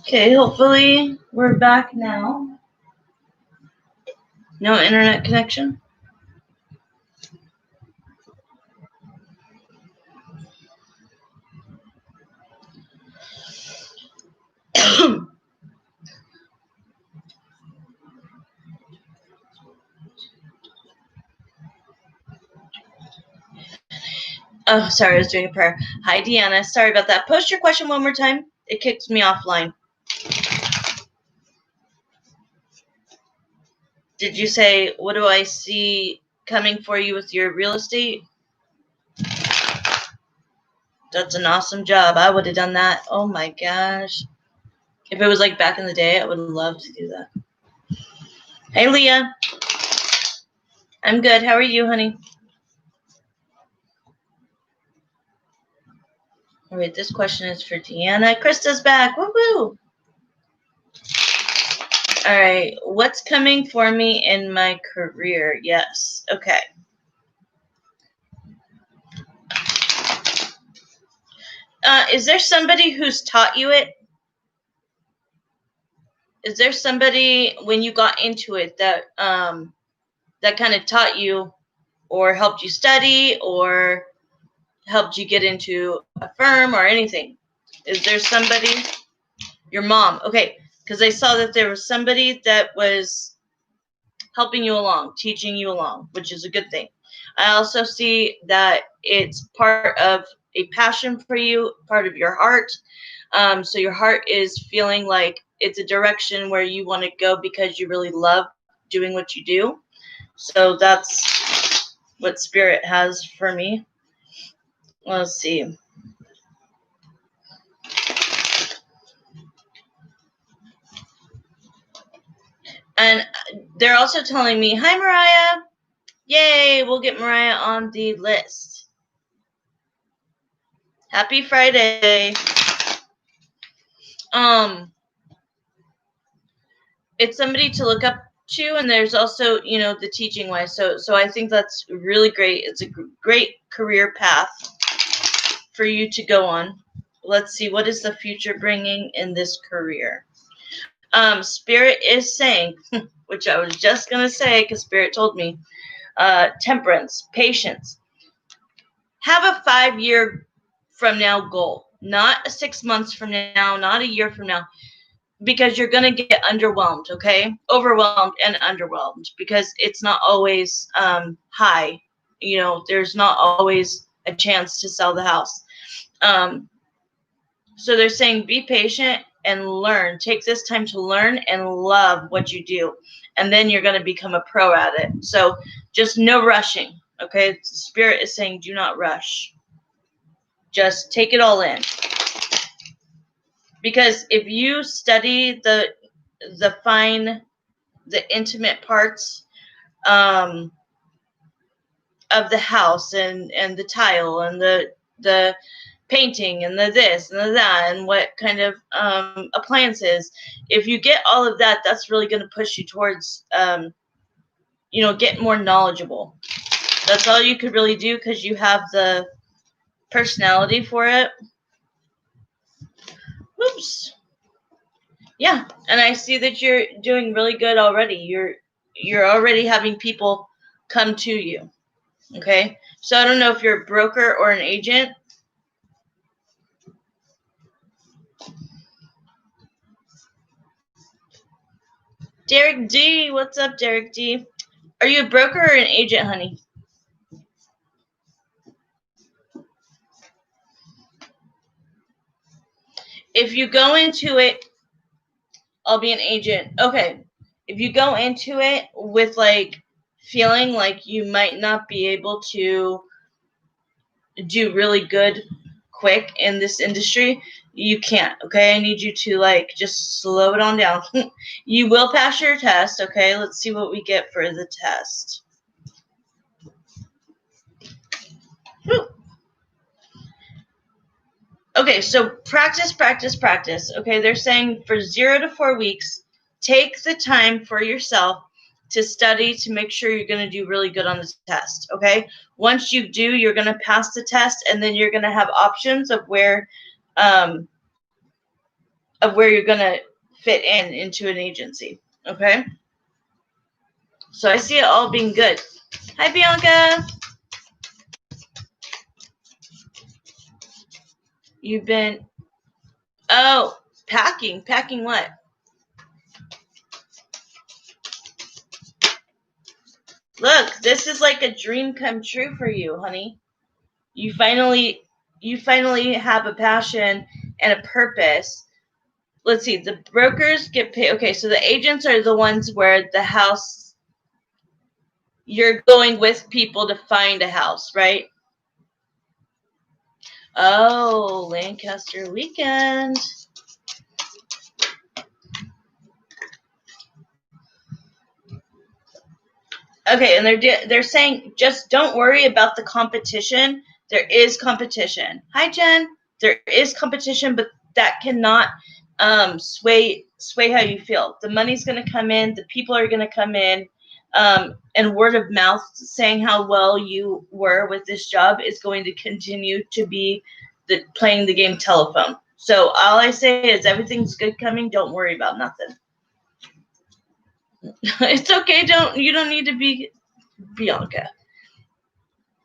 Okay, hopefully we're back now. No internet connection? Oh, sorry, I was doing a prayer. Hi, Deanna. Sorry about that. Post your question one more time. It kicks me offline. Did you say, what do I see coming for you with your real estate? That's an awesome job. I would have done that. Oh my gosh. If it was like back in the day, I would love to do that. Hey, Leah. I'm good. How are you, honey? All right, this question is for Deanna. Krista's back. Woo-woo. All right, what's coming for me in my career? Yes. Okay. Is there somebody who's taught you it? Is there somebody when you got into it that that kind of taught you or helped you study or helped you get into a firm or anything? Is there somebody? Your mom. Okay, because I saw that there was somebody that was helping you along, teaching you along, which is a good thing. I also see that it's part of a passion for you, part of your heart. So your heart is feeling like it's a direction where you want to go because you really love doing what you do. So that's what Spirit has for me. Let's see. And they're also telling me, hi, Mariah. Yay, we'll get Mariah on the list. Happy Friday. It's somebody to look up to, and there's also, you know, the teaching wise. So I think that's really great. It's a great career path for you to go on. Let's see, what is the future bringing in this career? Spirit is saying, which I was just going to say because Spirit told me, temperance, patience. Have a 5-year from now goal, not 6 months from now, not a year from now, because you're going to get underwhelmed, okay? Overwhelmed and underwhelmed because it's not always high. You know, there's not always a chance to sell the house. So they're saying be patient and learn. Take this time to learn and love what you do. And then you're going to become a pro at it. So just no rushing, okay? Spirit is saying do not rush. Just take it all in. Because if you study the intimate parts of the house and the tile and the painting and the this and the that and what kind of appliances, if you get all of that, that's really going to push you towards get more knowledgeable. That's all you could really do because you have the personality for it. Oops. Yeah, and I see that you're doing really good already. You're already having people come to you. Okay? So I don't know if you're a broker or an agent. Derek D, what's up, Derek D? Are you a broker or an agent, honey? If you go into it, I'll be an agent. Okay. If you go into it with like feeling like you might not be able to do really good quick in this industry, you can't. Okay. I need you to like just slow it on down. You will pass your test. Okay. Let's see what we get for the test. Whew. Okay, so practice. Okay, they're saying for 0 to 4 weeks, take the time for yourself to study to make sure you're going to do really good on the test. Okay, once you do, you're going to pass the test, and then you're going to have options of where of where you're going to fit into an agency. Okay? So I see it all being good. Hi, Bianca. You've been, packing. Packing what? Look, this is like a dream come true for you, honey. You finally have a passion and a purpose. Let's see, the brokers get paid. Okay, so the agents are the ones where the house, you're going with people to find a house, right? Oh, Lancaster weekend. Okay, and they're saying just don't worry about the competition. There is competition. Hi, Jen. There is competition, but that cannot sway how you feel. The money's going to come in. The people are going to come in, and word of mouth saying how well you were with this job is going to continue to be playing the game telephone. So all I say is everything's good coming. Don't worry about nothing. It's okay. You don't need to be Bianca.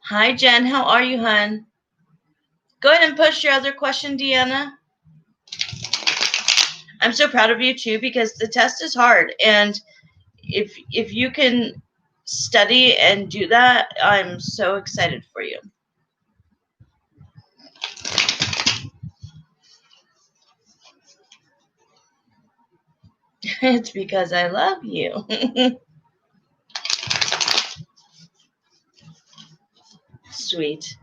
Hi, Jen. How are you, hon? Go ahead and post your other question, Deanna. I'm so proud of you, too, because the test is hard. And if you can study and do that, I'm so excited for you. It's because I love you. Sweet.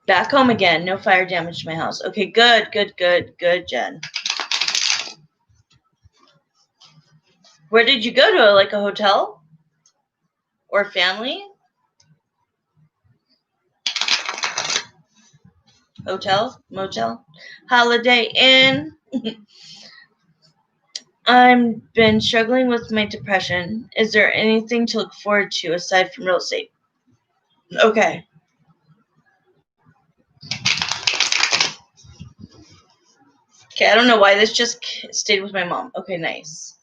Back home again. No fire damage to my house. Okay, good, Jen. Where did you go to? Like a hotel? Or family? Hotel? Motel? Holiday Inn? I've been struggling with my depression. Is there anything to look forward to aside from real estate? Okay. Okay, I don't know why this just stayed with my mom. Okay, nice.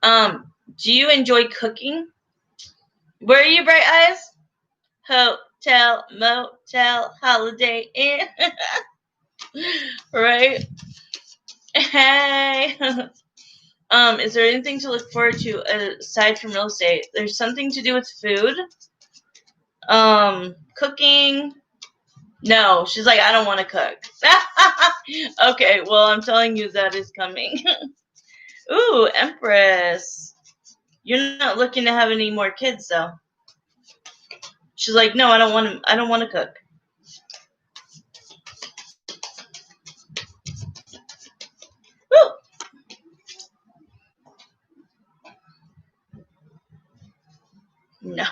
Do you enjoy cooking? Where are you, Bright Eyes? Hotel, motel, Holiday Inn. Right? Hey. Is there anything to look forward to aside from real estate? There's something to do with food. Cooking. No, she's like, I don't want to cook. Okay, well, I'm telling you that is coming. Ooh, Empress. You're not looking to have any more kids, though. She's like, no, I don't want to cook. Woo! No.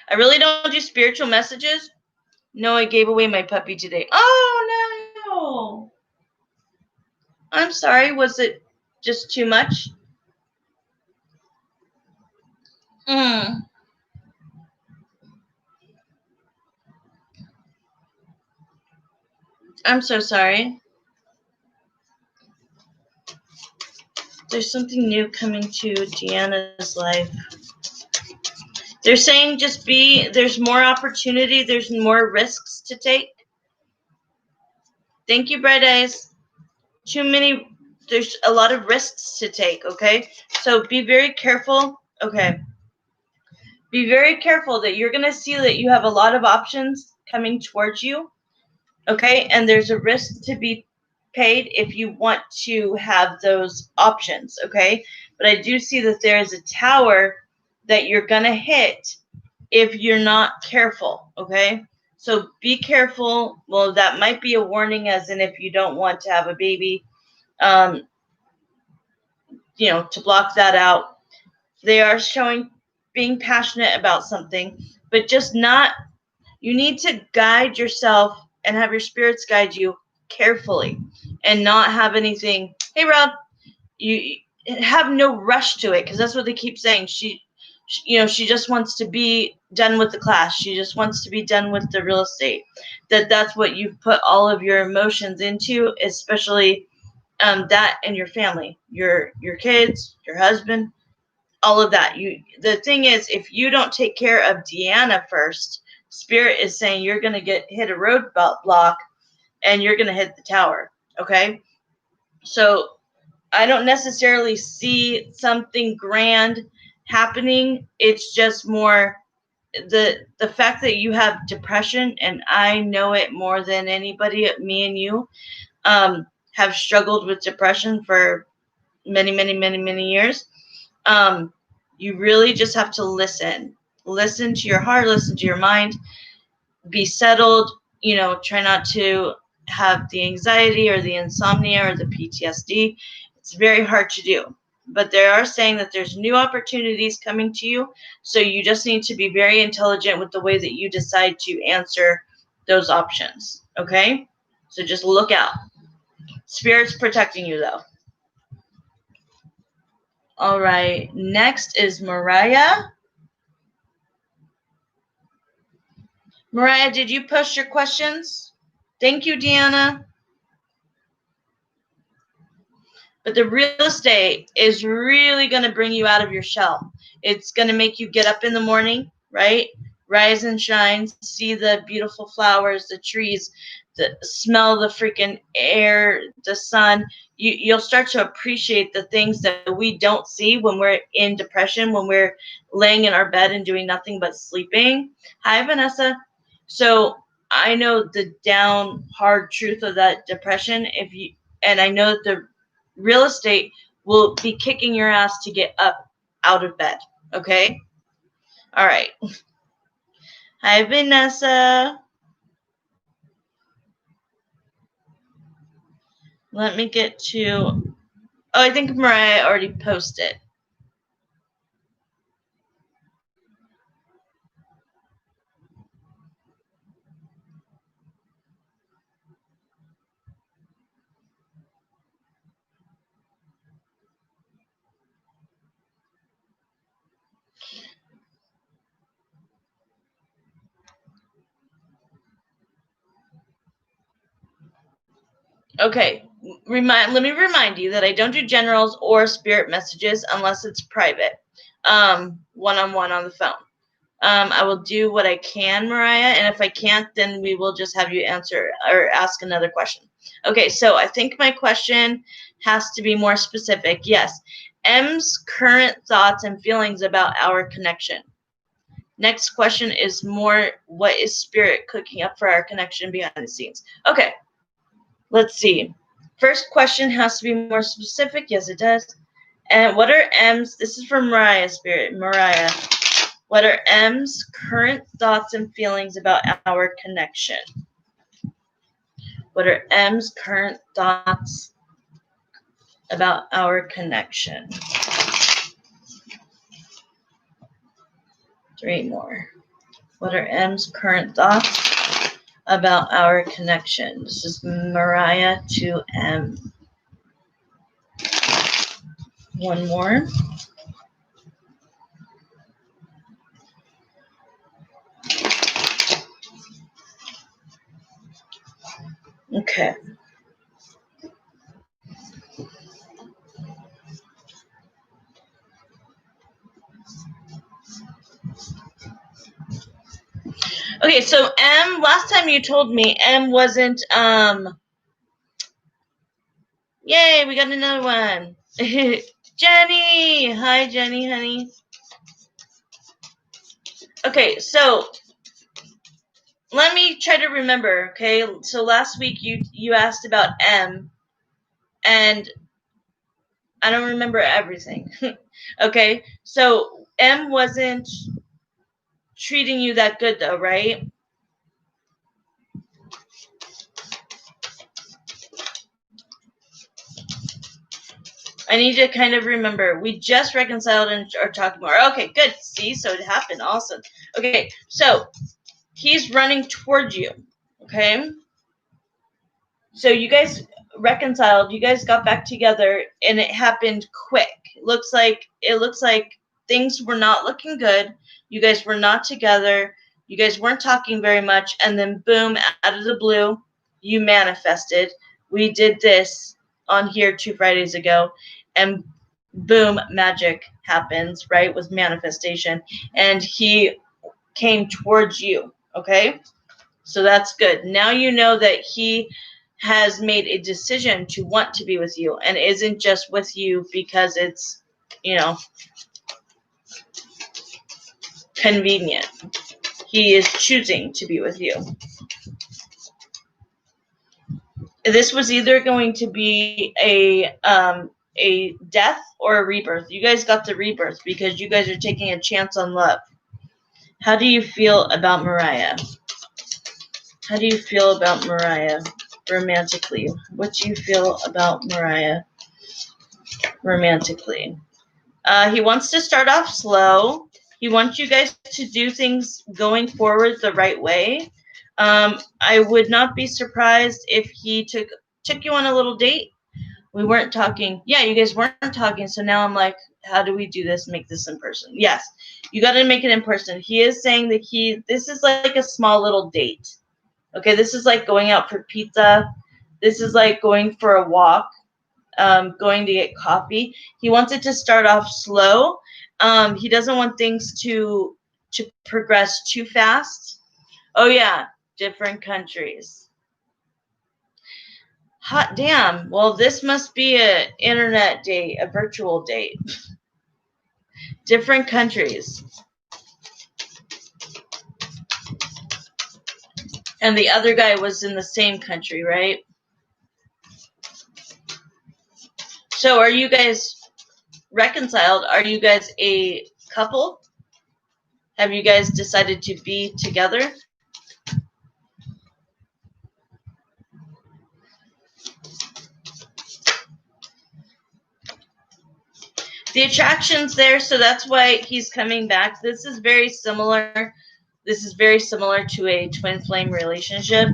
I really don't do spiritual messages. No, I gave away my puppy today. Oh, no. I'm sorry. Was it just too much? I'm so sorry. There's something new coming to Deanna's life. They're saying there's more opportunity, there's more risks to take. Thank you, Bright Eyes. There's a lot of risks to take, okay? So be very careful, okay? Be very careful that you're going to see that you have a lot of options coming towards you, okay? And there's a risk to be paid if you want to have those options, okay? But I do see that there is a tower that you're going to hit if you're not careful, okay? So be careful. Well, that might be a warning, as in if you don't want to have a baby, to block that out. They are showing being passionate about something, but just not, you need to guide yourself and have your spirits guide you carefully and not have anything. Hey, Rob, you have no rush to it, because that's what they keep saying. She just wants to be done with the class. She just wants to be done with the real estate. That's what you've put all of your emotions into, especially that and your family, your kids, your husband, all of that. The thing is, if you don't take care of Deanna first, Spirit is saying you're going to hit a roadblock and you're going to hit the tower. Okay? So I don't necessarily see something grand happening. It's just more the fact that you have depression, and I know it more than anybody. Me and you have struggled with depression for many years. You really just have to listen to your heart, listen to your mind, be settled. Try not to have the anxiety or the insomnia or the PTSD. It's very hard to do, but they are saying that there's new opportunities coming to you, so you just need to be very intelligent with the way that you decide to answer those options. Okay, so just look out. Spirit's protecting you, though. All right, next is Mariah. Mariah, did you post your questions? Thank you, Deanna. But the real estate is really going to bring you out of your shell. It's going to make you get up in the morning, right? Rise and shine, see the beautiful flowers, the trees, smell the freaking air, the sun. You'll start to appreciate the things that we don't see when we're in depression, when we're laying in our bed and doing nothing but sleeping. Hi, Vanessa. So I know the down hard truth of that depression. And I know that the real estate will be kicking your ass to get up out of bed. Okay? All right. Hi, Vanessa. Let me get to... Oh, I think Mariah already posted. Okay, let me remind you that I don't do generals or spirit messages unless it's private, one-on-one on the phone. I will do what I can, Mariah, and if I can't, then we will just have you answer or ask another question. Okay, so I think my question has to be more specific. Yes, M's current thoughts and feelings about our connection. Next question is more, what is Spirit cooking up for our connection behind the scenes? Okay, let's see. First question has to be more specific. Yes, it does. And what are M's? This is from Mariah, Spirit. Mariah. What are M's current thoughts and feelings about our connection? What are M's current thoughts about our connection? 3 more. What are M's current thoughts about our connection? This is Mariah to M. 1 more. Okay. Okay, so M, last time you told me M wasn't, yay, we got another one. Jenny! Hi, Jenny, honey. Okay, so let me try to remember, okay? So last week you asked about M, and I don't remember everything. Okay, so M wasn't treating you that good, though, right? I need to kind of remember. We just reconciled and are talking more. Okay, good. See, so it happened. Awesome. Okay, so he's running towards you. Okay? So you guys reconciled. You guys got back together, and it happened quick. It looks like things were not looking good. You guys were not together. You guys weren't talking very much. And then boom, out of the blue, you manifested. We did this on here 2 Fridays ago. And boom, magic happens, right? With manifestation. And he came towards you. Okay? So that's good. Now you know that he has made a decision to want to be with you and isn't just with you because it's, convenient. He is choosing to be with you. This was either going to be a death or a rebirth. You guys got the rebirth because you guys are taking a chance on love. How do you feel about Mariah? How do you feel about Mariah romantically? What do you feel about Mariah romantically? He wants to start off slow. He wants you guys to do things going forward the right way. I would not be surprised if he took you on a little date. We weren't talking. Yeah, you guys weren't talking. So now I'm like, how do we do this? Make this in person. Yes, you got to make it in person. He is saying that this is like a small little date. Okay, this is like going out for pizza. This is like going for a walk. Going to get coffee. He wants it to start off slow. He doesn't want things to progress too fast. Oh yeah, different countries. Hot damn. Well, this must be an internet date, a virtual date. Different countries. And the other guy was in the same country, right? So are you guys reconciled? Are you guys a couple? Have you guys decided to be together? The attraction's there, so that's why he's coming back. This is very similar. This is very similar to a twin flame relationship.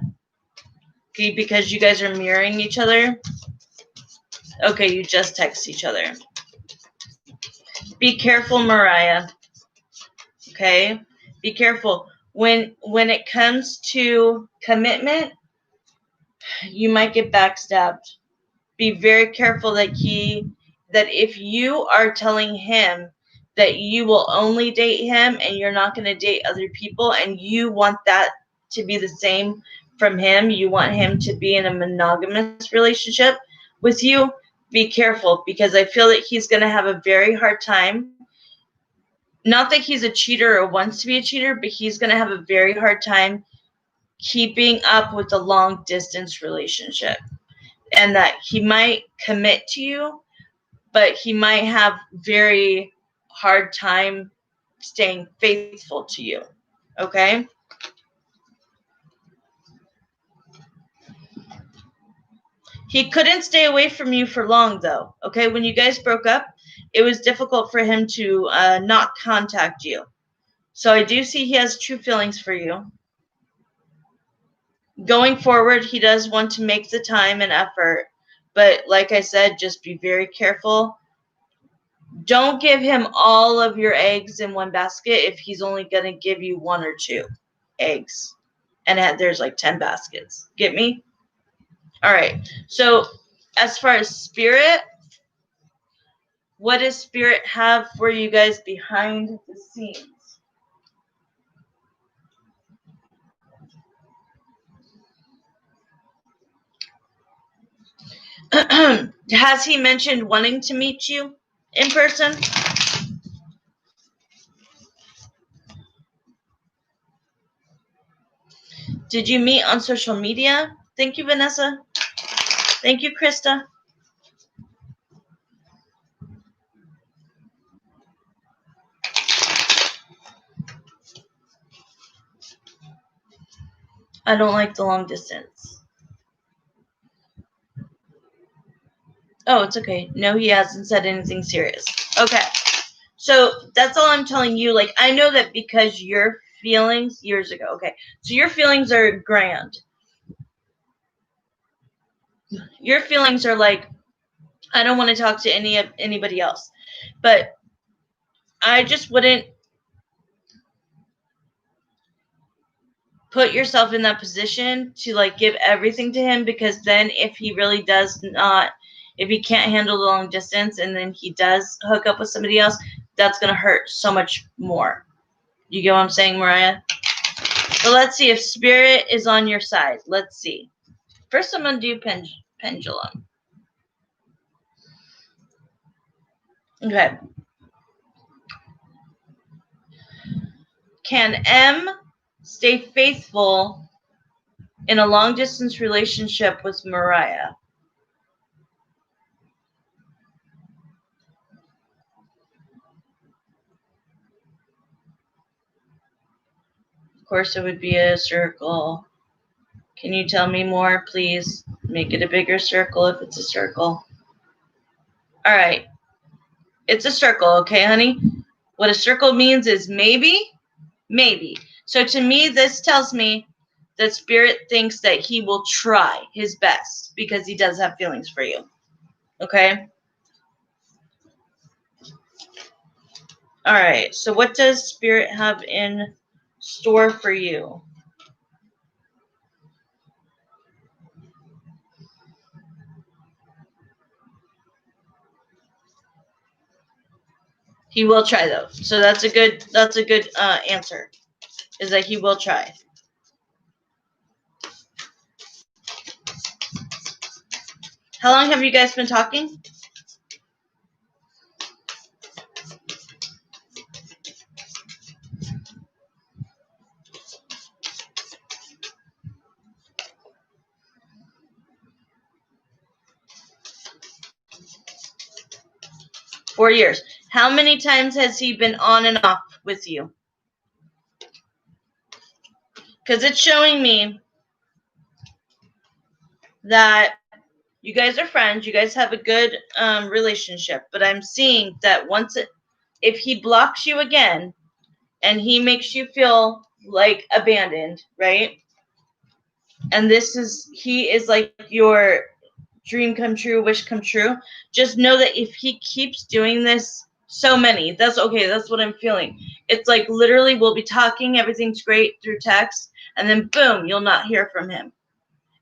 Okay, because you guys are mirroring each other. Okay, you just text each other. Be careful, Mariah. Okay? Be careful. When it comes to commitment, you might get backstabbed. Be very careful that if you are telling him that you will only date him and you're not going to date other people, and you want that to be the same from him, you want him to be in a monogamous relationship with you, be careful, because I feel that he's going to have a very hard time. Not that he's a cheater or wants to be a cheater, but he's going to have a very hard time keeping up with the long distance relationship. And that he might commit to you, but he might have very hard time staying faithful to you. Okay? He couldn't stay away from you for long, though. Okay? When you guys broke up, it was difficult for him to not contact you. So I do see he has true feelings for you. Going forward, he does want to make the time and effort. But like I said, just be very careful. Don't give him all of your eggs in one basket if he's only going to give you 1 or 2 eggs. And there's like 10 baskets. Get me? All right. So as far as spirit, what does spirit have for you guys behind the scenes? Has he mentioned wanting to meet you in person? Did you meet on social media? Thank you, Vanessa. Thank you, Krista. I don't like the long distance. Oh, it's okay. No, he hasn't said anything serious. Okay. So that's all I'm telling you. Like, I know that because your feelings years ago. Okay. So your feelings are grand. Your feelings are like, I don't want to talk to anybody else. But I just wouldn't put yourself in that position to like give everything to him, because then if he really does not, if he can't handle the long distance and then he does hook up with somebody else, that's going to hurt so much more. You get what I'm saying, Mariah? But let's see if spirit is on your side. Let's see. First, I'm going to do pendulum. Okay. Can M stay faithful in a long distance relationship with Mariah? Of course, it would be a circle. Can you tell me more, please? Make it a bigger circle if it's a circle. All right. It's a circle, okay, honey? What a circle means is maybe, maybe. So to me, this tells me that Spirit thinks that he will try his best because he does have feelings for you. Okay? All right. So what does Spirit have in store for you? He will try though. So that's a good answer. Is that he will try. How long have you guys been talking? "4 years. How many times has he been on and off with you? Because it's showing me that you guys are friends. You guys have a good relationship. But I'm seeing that if he blocks you again and he makes you feel like abandoned, right? And he is like your dream come true, wish come true. Just know that if he keeps doing this, that's okay. That's what I'm feeling. It's like literally we'll be talking, everything's great through text, and then boom, you'll not hear from him.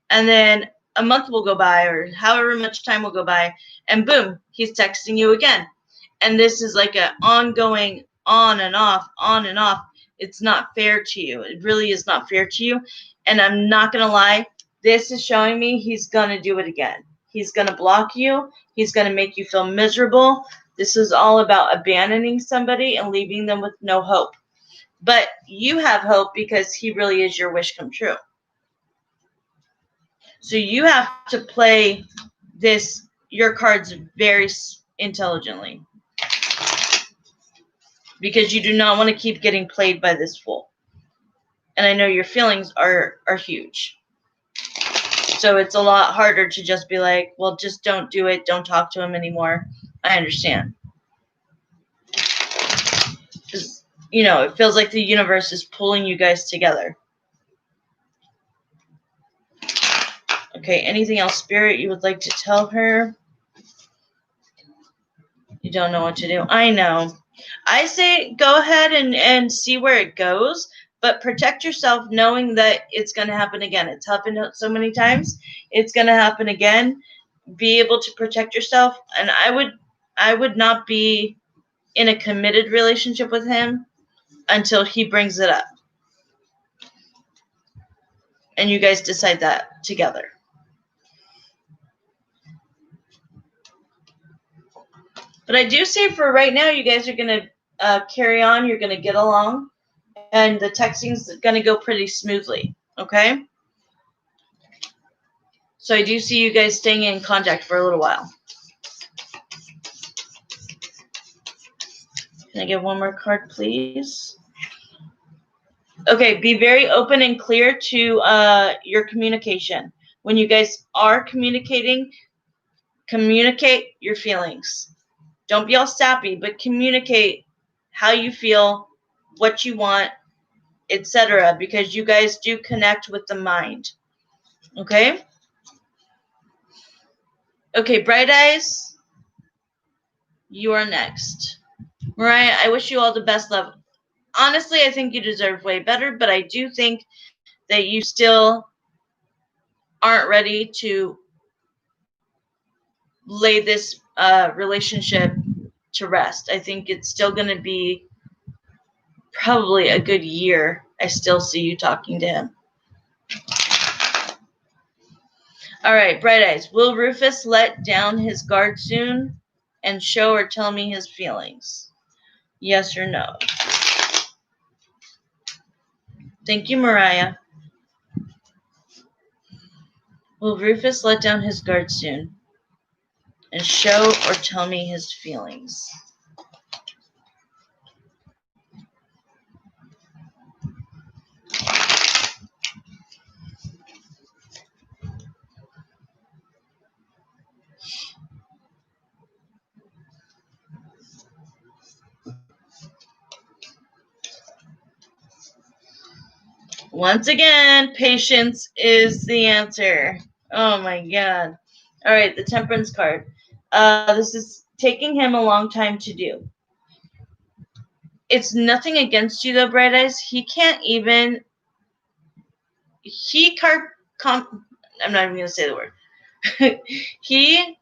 And then a month will go by, or however much time will go by, and boom, he's texting you again. And this is like an ongoing on and off, on and off. It's not fair to you. It really is not fair to you. And I'm not going to lie, this is showing me he's going to do it again. He's going to block you. He's going to make you feel miserable. This is all about abandoning somebody and leaving them with no hope. But you have hope because he really is your wish come true. So you have to play your cards very intelligently, because you do not want to keep getting played by this fool. And I know your feelings are huge. So it's a lot harder to just be like, well, just don't do it. Don't talk to him anymore. I understand. Because, it feels like the universe is pulling you guys together. Okay, anything else, Spirit, you would like to tell her? You don't know what to do. I know. I say go ahead and see where it goes, but protect yourself knowing that it's going to happen again. It's happened so many times. It's going to happen again. Be able to protect yourself. And I would not be in a committed relationship with him until he brings it up. And you guys decide that together. But I do say for right now, you guys are going to carry on. You're going to get along. And the texting's going to go pretty smoothly. Okay? So I do see you guys staying in contact for a little while. Can I get one more card, please? Okay, be very open and clear to your communication. When you guys are communicating, communicate your feelings. Don't be all sappy, but communicate how you feel, what you want, etc. Because you guys do connect with the mind. Okay? Okay, Bright Eyes, you are next. Mariah, I wish you all the best love. Honestly, I think you deserve way better, but I do think that you still aren't ready to lay this relationship to rest. I think it's still going to be probably a good year. I still see you talking to him. All right, Bright Eyes. Will Rufus let down his guard soon and show or tell me his feelings? Yes or no? Thank you, Mariah. Will Rufus let down his guard soon and show or tell me his feelings? Once again, patience is the answer. Oh my god. All right, the Temperance card. This is taking him a long time to do. It's nothing against you though, Bright Eyes. He can't even. I'm not even going to say the word. He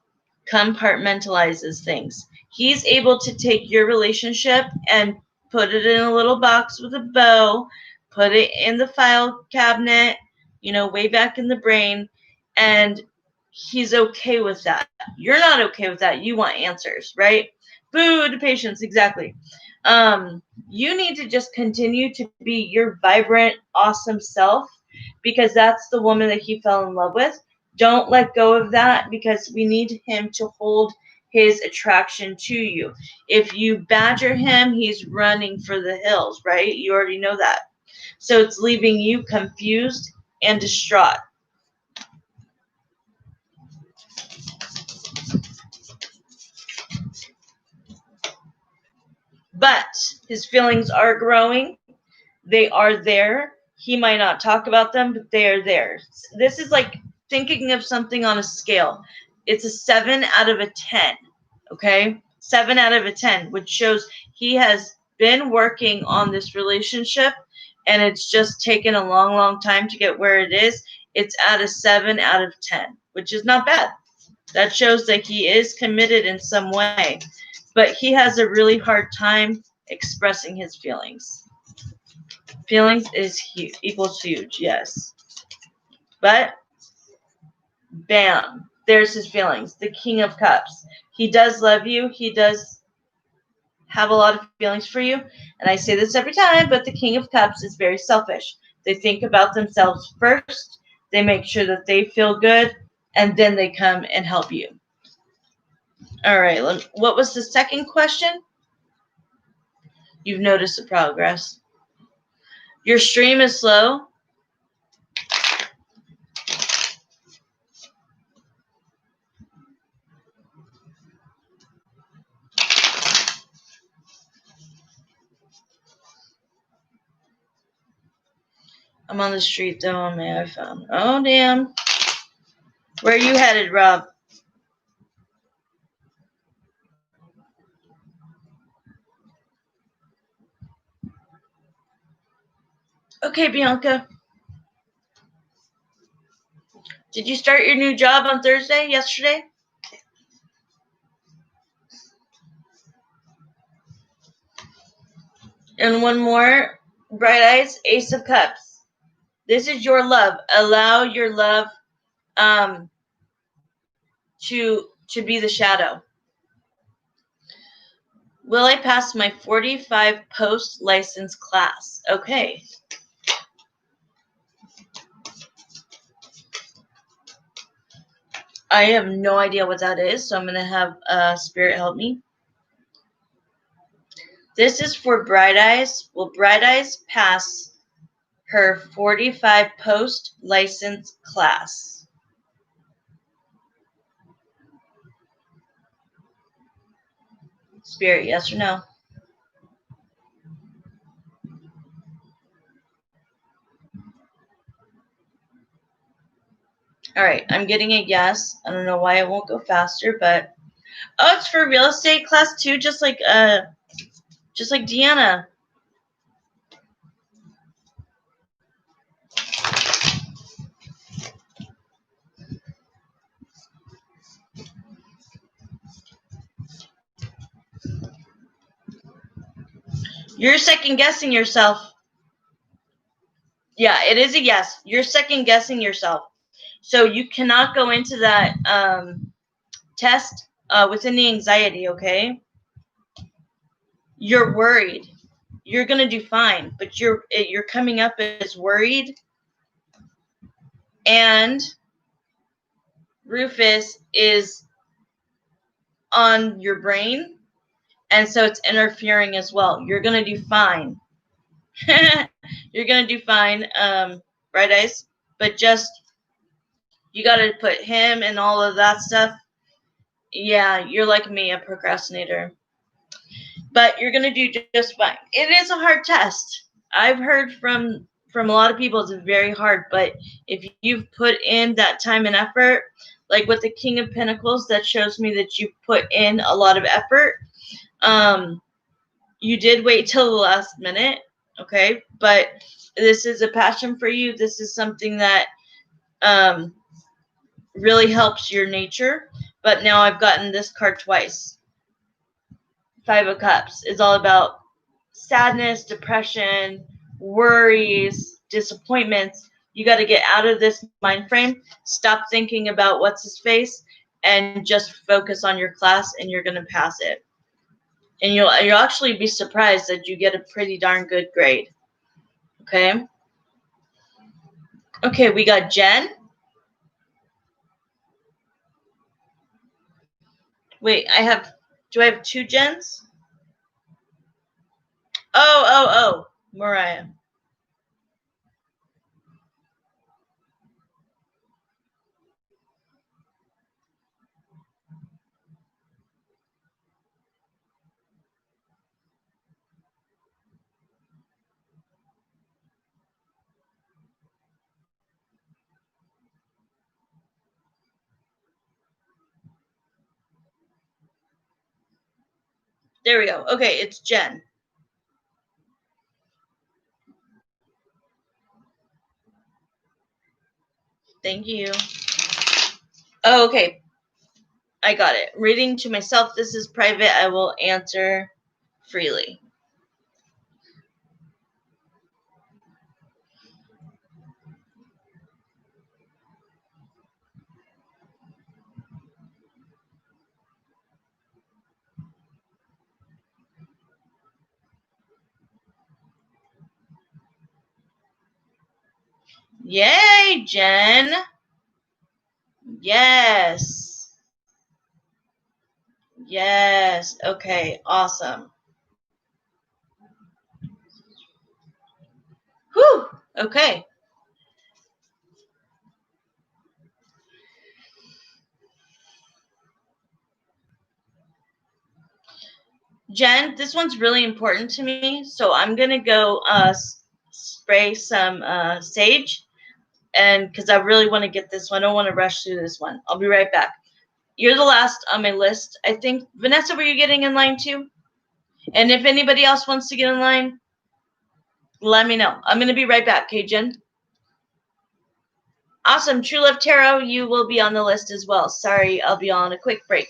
compartmentalizes things. He's able to take your relationship and put it in a little box with a bow, put it in the file cabinet, way back in the brain, and he's okay with that. You're not okay with that. You want answers, right? Boo to patience, exactly. You need to just continue to be your vibrant, awesome self, because that's the woman that he fell in love with. Don't let go of that, because we need him to hold his attraction to you. If you badger him, he's running for the hills, right? You already know that. So it's leaving you confused and distraught. But his feelings are growing. They are there. He might not talk about them, but they are there. This is like thinking of something on a scale. It's a 7 out of a 10. Okay? 7 out of a 10, which shows he has been working on this relationship and it's just taken a long, long time to get where it is. It's at a 7 out of 10, which is not bad. That shows that he is committed in some way, but he has a really hard time expressing his feelings. Feelings is equals huge, yes. But, bam, there's his feelings. The King of Cups. He does love you. He does have a lot of feelings for you. And I say this every time, but the King of Cups is very selfish. They think about themselves first. They make sure that they feel good, and then they come and help you. All right, what was the second question? You've noticed the progress. Your stream is slow. I'm on the street though on my iPhone. Oh, damn. Where are you headed, Rob? Okay, Bianca. Did you start your new job on Thursday, yesterday? And one more. Bright Eyes, Ace of Cups. This is your love. Allow your love to be the shadow. Will I pass my 45 post license class? Okay. I have no idea what that is, so I'm going to have Spirit help me. This is for Bright Eyes. Will Bright Eyes pass her 45 post license class? Spirit, yes or no? All right, I'm getting a yes. I don't know why it won't go faster, but oh, it's for real estate class 2, just like just like Deanna. You're second guessing yourself. Yeah, it is a yes. You're second guessing yourself. So you cannot go into that test with any anxiety, okay? You're worried. You're going to do fine, but you're coming up as worried. And Rufus is on your brain, and so it's interfering as well. You're going to do fine. You're going to do fine, Bright Eyes, but just you got to put him and all of that stuff. Yeah, you're like me, a procrastinator. But you're going to do just fine. It is a hard test. I've heard from a lot of people it's very hard, but if you've put in that time and effort, like with the King of Pentacles, that shows me that you put in a lot of effort. You did wait till the last minute, okay? But this is a passion for you. This is something that really helps your nature. But now I've gotten this card twice. Five of Cups is all about sadness, depression, worries, disappointments. You got to get out of this mind frame. Stop thinking about what's his face and just focus on your class, and you're going to pass it. And you'll actually be surprised that you get a pretty darn good grade. Okay? Okay, we got Jen. Wait, do I have two Jens? Oh, Mariah. There we go. Okay, it's Jen. Thank you. Oh, okay. I got it. Reading to myself. This is private. I will answer freely. Yay, Jen. Yes. Yes. Okay, awesome. Whew. Okay. Jen, this one's really important to me, so I'm going to go spray some sage, and because I really want to get this one. I don't want to rush through this one. I'll be right back. You're the last on my list. I think, Vanessa, were you getting in line too? And if anybody else wants to get in line, let me know. I'm going to be right back, okay, Jen? Awesome. True Love Tarot, you will be on the list as well. Sorry, I'll be on a quick break.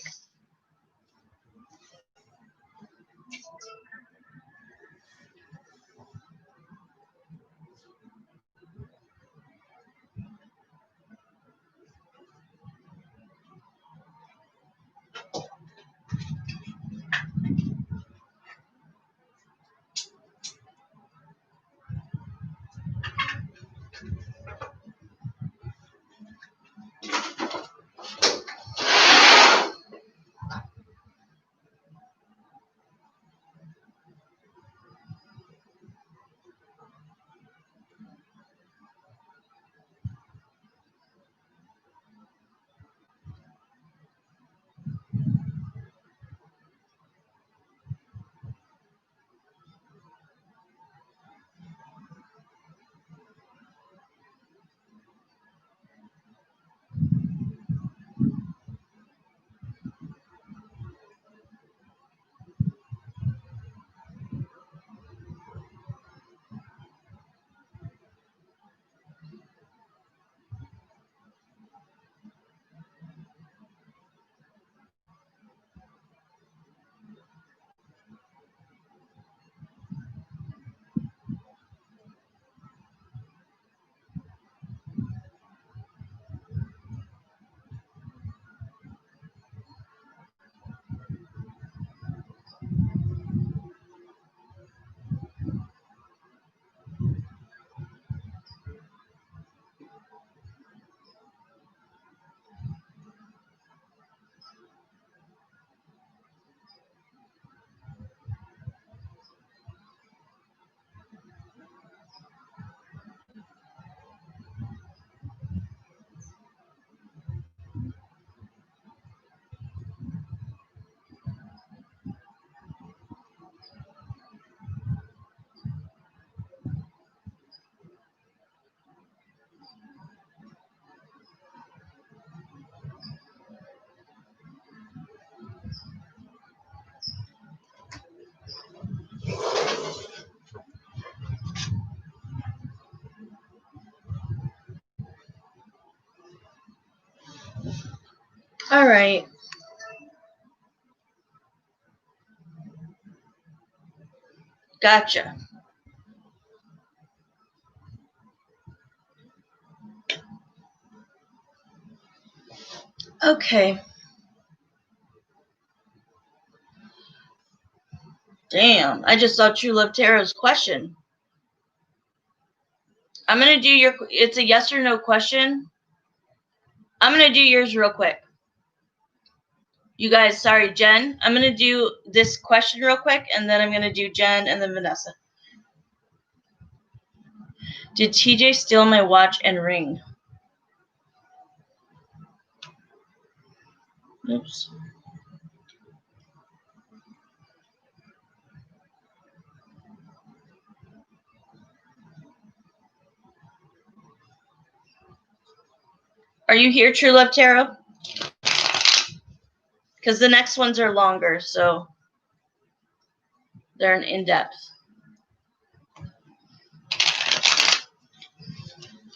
All right. Gotcha. Okay. Damn. I just saw True Love Tarot's question. I'm going to do it's a yes or no question. I'm going to do yours real quick. You guys, sorry, Jen. I'm going to do this question real quick, and then I'm going to do Jen and then Vanessa. Did TJ steal my watch and ring? Oops. Are you here, True Love Tarot? Because the next ones are longer, so they're in depth.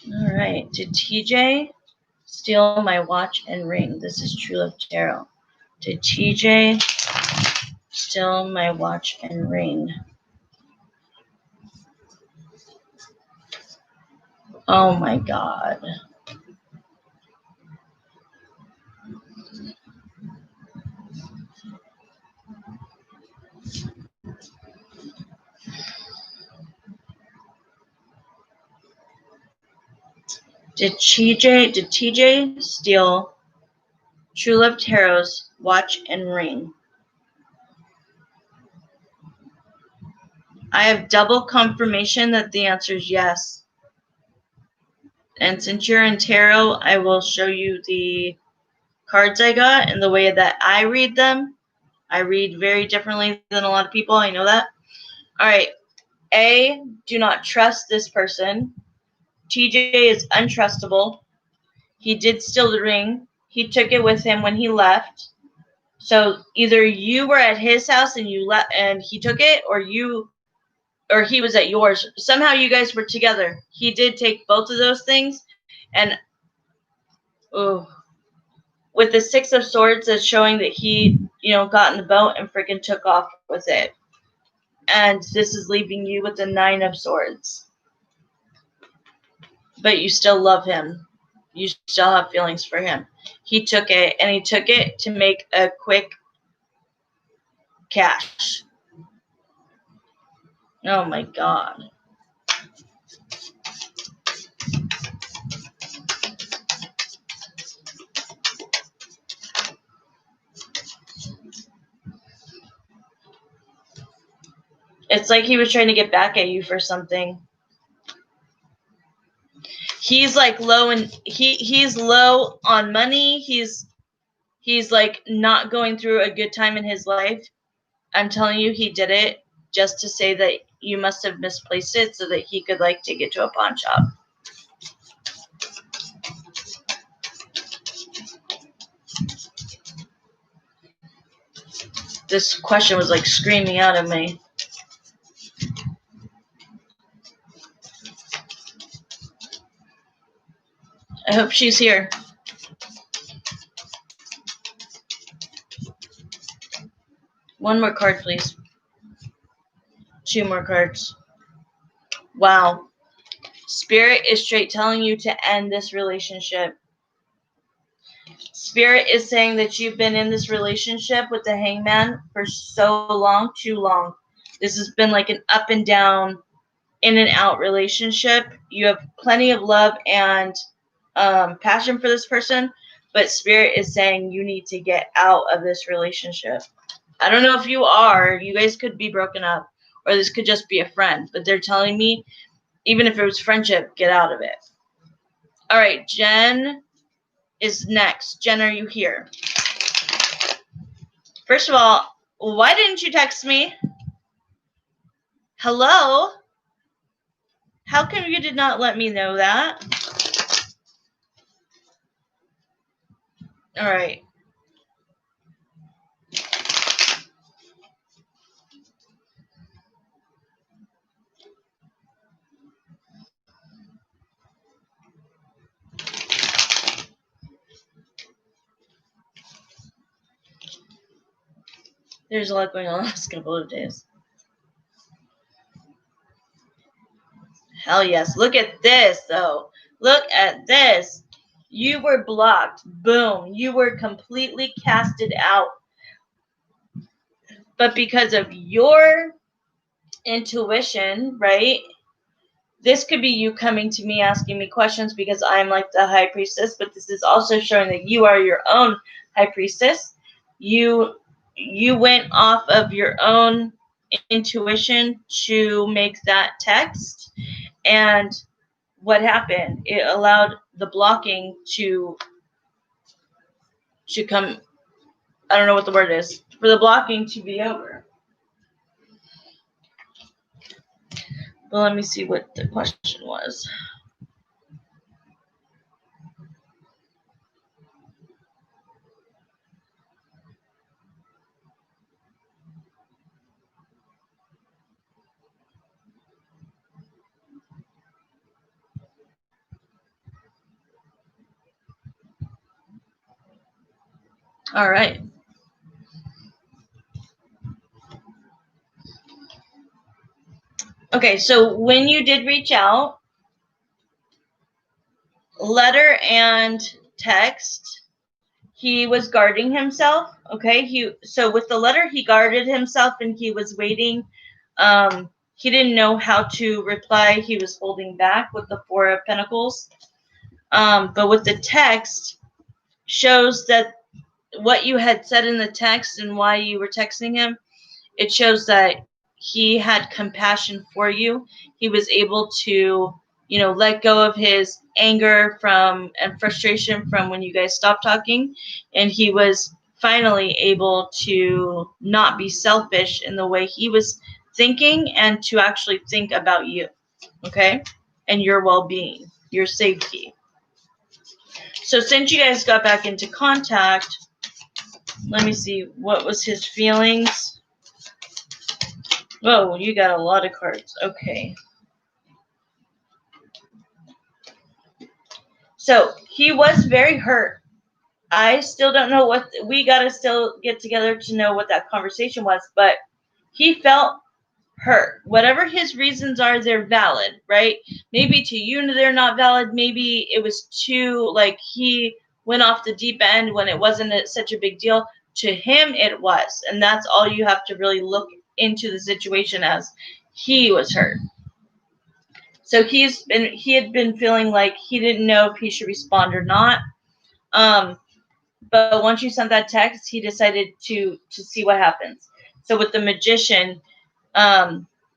All right. Did TJ steal my watch and ring? This is True Love Tarot. Did TJ steal my watch and ring? Oh my God. Did TJ steal True Love Tarot's watch and ring? I have double confirmation that the answer is yes. And since you're in tarot, I will show you the cards I got and the way that I read them. I read very differently than a lot of people. I know that. All right. A, do not trust this person. TJ is untrustable. He did steal the ring. He took it with him when he left. So either you were at his house and you left and he took it, or he was at yours. Somehow you guys were together. He did take both of those things, and with the Six of Swords, it's showing that he, got in the boat and freaking took off with it. And this is leaving you with the Nine of Swords. But you still love him. You still have feelings for him. He took it, and he took it to make a quick cash. Oh my God. It's like he was trying to get back at you for something. He's like low, and he's low on money. He's like not going through a good time in his life. I'm telling you, he did it just to say that you must have misplaced it so that he could like take it to a pawn shop. This question was like screaming out at me. I hope she's here. One more card, please. Two more cards. Wow. Spirit is straight telling you to end this relationship. Spirit is saying that you've been in this relationship with the Hangman for so long, too long. This has been like an up and down, in and out relationship. You have plenty of love and passion for this person, but Spirit is saying you need to get out of this relationship. I don't know if you guys could be broken up, or this could just be a friend, but they're telling me, even if it was friendship, get out of it. All right, Jen is next. Jen, are you here? First of all, why didn't you text me? Hello? How come you did not let me know that? All right. There's a lot going on the last couple of days. Hell yes. Look at this, though. Look at this. You were blocked. Boom. You were completely casted out. But because of your intuition, right? This could be you coming to me asking me questions because I'm like the high priestess, but this is also showing that you are your own high priestess. You went off of your own intuition to make that text, and what happened? It allowed the blocking to come. I don't know what the word is, for the blocking to be over. But let me see what the question was. All right. Okay, so when you did reach out, letter and text, he was guarding himself. Okay, so with the letter he guarded himself and he was waiting. He didn't know how to reply. He was holding back with the Four of Pentacles. But with the text, shows that what you had said in the text and why you were texting him, it shows that he had compassion for you. He was able to, let go of his anger and frustration from when you guys stopped talking. And he was finally able to not be selfish in the way he was thinking and to actually think about you, okay? And your well-being, your safety. So since you guys got back into contact, let me see, what was his feelings? Whoa, you got a lot of cards. Okay. So he was very hurt. I still don't know what, we got to still get together to know what that conversation was, but he felt hurt. Whatever his reasons are, they're valid, right? Maybe to you they're not valid. Maybe it was too, like, he went off the deep end when it wasn't such a big deal. To him, it was. And that's all you have to really look into the situation as. He was hurt. So he had been feeling like he didn't know if he should respond or not. But once you sent that text, he decided to see what happens. So with the Magician,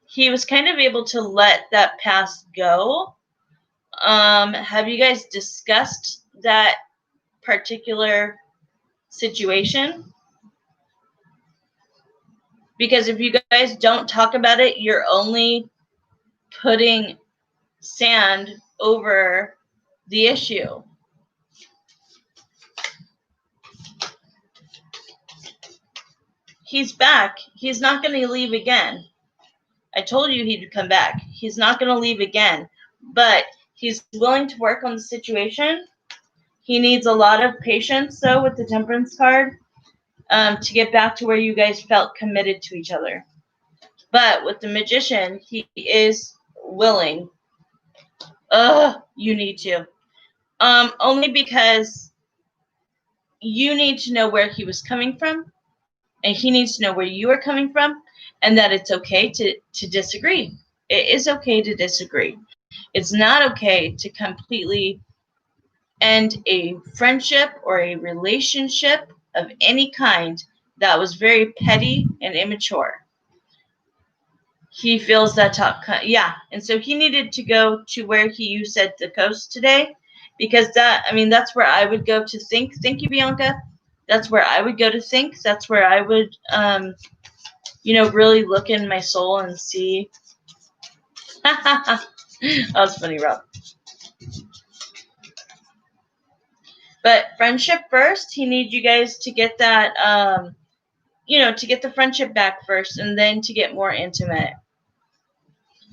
he was kind of able to let that past go. Have you guys discussed that particular situation? Because if you guys don't talk about it, you're only putting sand over the issue. He's back. He's not going to leave again. I told you he'd come back. He's not going to leave again. But he's willing to work on the situation. He needs a lot of patience, though, with the Temperance card to get back to where you guys felt committed to each other. But with the Magician, he is willing. You need to. Only because you need to know where he was coming from, and he needs to know where you are coming from, and that it's okay to disagree. It is okay to disagree. It's not okay to completely end a friendship or a relationship of any kind that was very petty and immature. He feels that top, yeah, and so he needed to go to where you said the coast today, because that's where I would go to think. Thank you, Bianca. That's where I would go to think. That's where I would, really look in my soul and see. That was funny, Rob. But friendship first. He needs you guys to get that, to get the friendship back first, and then to get more intimate.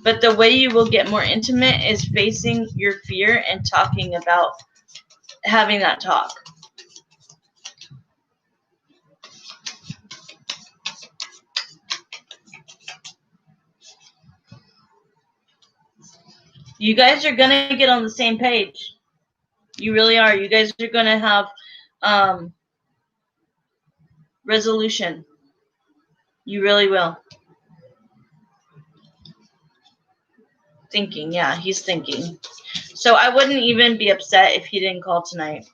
But the way you will get more intimate is facing your fear and talking about having that talk. You guys are going to get on the same page. You really are. You guys are going to have resolution. You really will. Thinking, yeah, he's thinking. So I wouldn't even be upset if he didn't call tonight.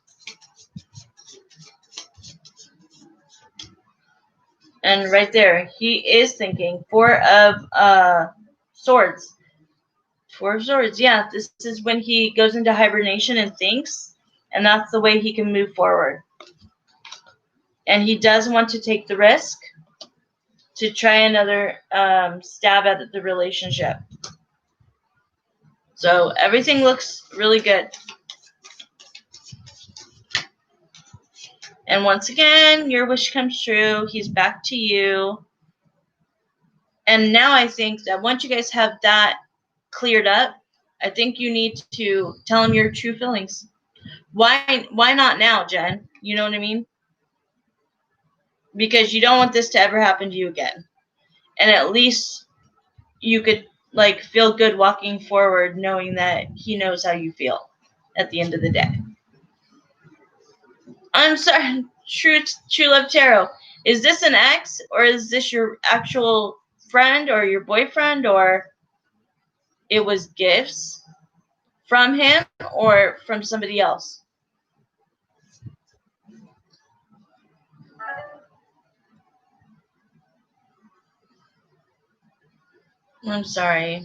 And right there, he is thinking. Four of Swords. Four of Swords, yeah. This is when he goes into hibernation and thinks, and that's the way he can move forward. And he does want to take the risk to try another stab at the relationship. So everything looks really good. And once again, your wish comes true. He's back to you. And now I think that once you guys have that cleared up, I think you need to tell him your true feelings. Why not now, Jen? You know what I mean? Because you don't want this to ever happen to you again. And at least you could like feel good walking forward knowing that he knows how you feel at the end of the day. I'm sorry, True Love Tarot. Is this an ex, or is this your actual friend or your boyfriend, or it was gifts from him or from somebody else? I'm sorry.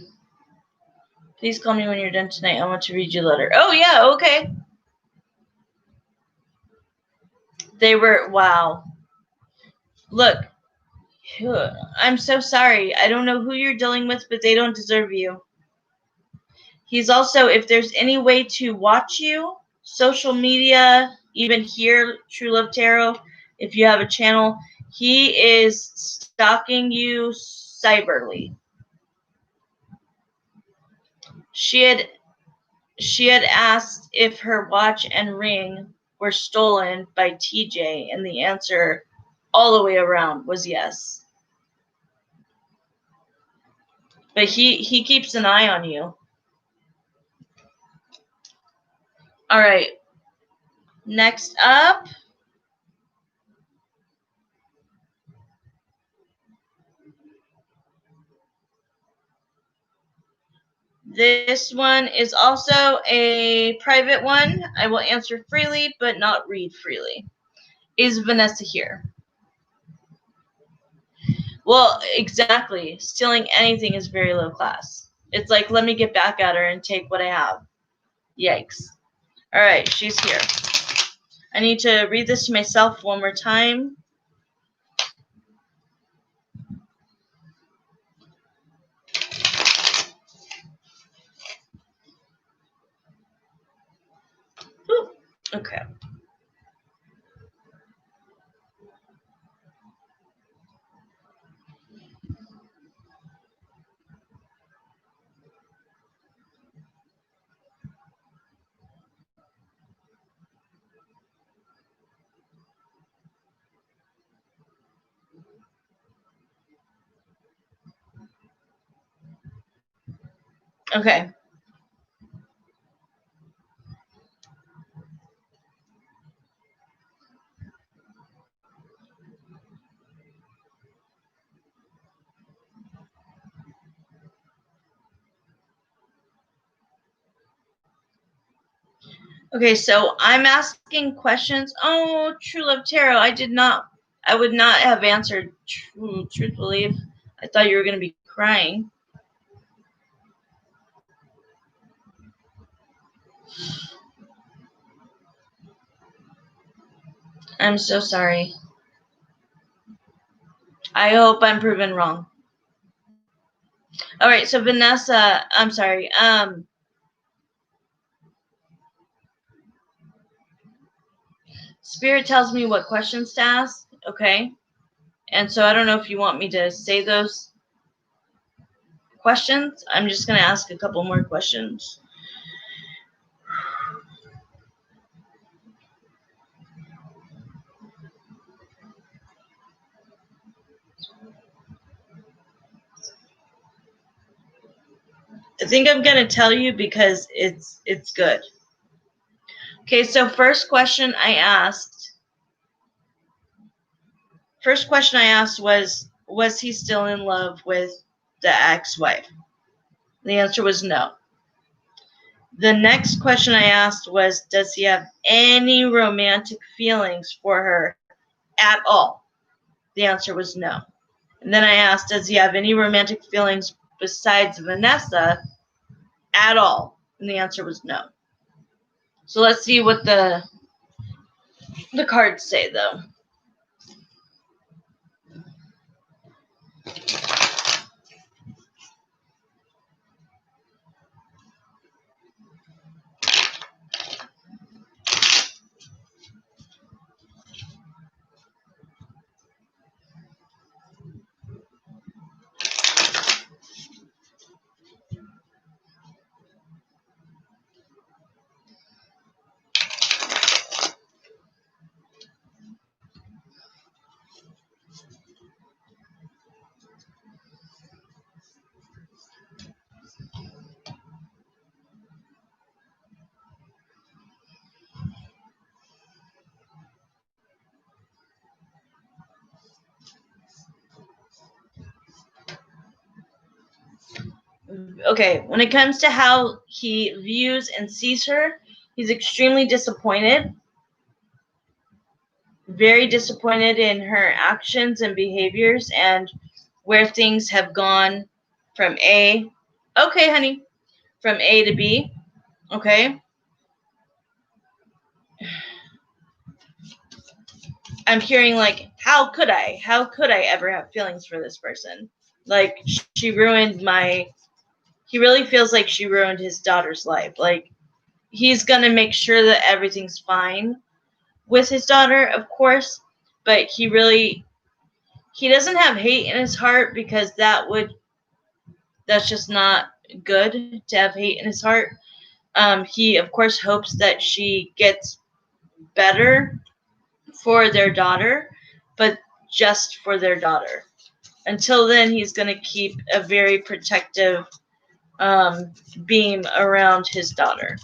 Please call me when you're done tonight. I want to read your letter. Oh, yeah, okay. They were, wow. Look, I'm so sorry. I don't know who you're dealing with, but they don't deserve you. He's also, if there's any way to watch you, social media, even here, True Love Tarot, if you have a channel, he is stalking you cyberly. She had asked if her watch and ring were stolen by TJ, and the answer all the way around was yes. But he keeps an eye on you. All right. Next up. This one is also a private one. I will answer freely, but not read freely. Is Vanessa here? Well, exactly. Stealing anything is very low class. It's like, let me get back at her and take what I have. Yikes. All right, she's here. I need to read this to myself one more time. Ooh, okay. Okay. Okay, so I'm asking questions. Oh, True Love Tarot, I would not have answered truthfully if I thought you were going to be crying. I'm so sorry. I hope I'm proven wrong. All right, so Vanessa, I'm sorry. Spirit tells me what questions to ask, okay? And so I don't know if you want me to say those questions. I'm just going to ask a couple more questions. think I'm gonna tell you because it's good. Okay, so first question I asked was he still in love with the ex-wife? The answer was no. The next question I asked was, does he have any romantic feelings for her at all? The answer was no. And then I asked, does he have any romantic feelings besides Vanessa at all? And the answer was no. So let's see what the cards say, though. Okay, when it comes to how he views and sees her, he's extremely disappointed. Very disappointed in her actions and behaviors and where things have gone from A. Okay, honey. From A to B. Okay. I'm hearing like, how could I ever have feelings for this person? Like, she ruined he really feels like she ruined his daughter's life. Like, he's gonna make sure that everything's fine with his daughter, of course, but he doesn't have hate in his heart, because that's just not good to have hate in his heart. He of course hopes that she gets better for their daughter, but just for their daughter. Until then, he's going to keep a very protective beam around his daughter.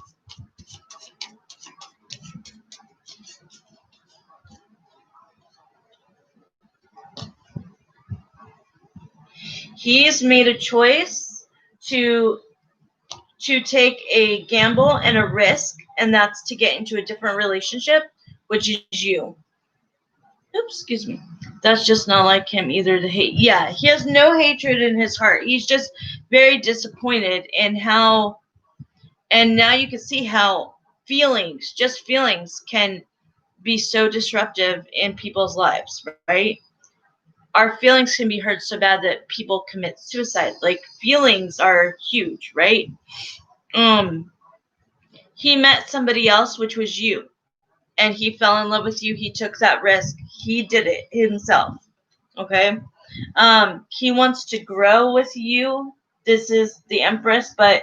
He's made a choice to take a gamble and a risk, and that's to get into a different relationship, which is you. Oops, excuse me. That's just not like him either, the hate. Yeah, he has no hatred in his heart. He's just very disappointed in how, and now you can see how just feelings can be so disruptive in people's lives, right? Our feelings can be hurt so bad that people commit suicide. Like, feelings are huge, right? He met somebody else, which was you, and he fell in love with you. He took that risk. He did it himself. Okay? He wants to grow with you. This is the Empress, but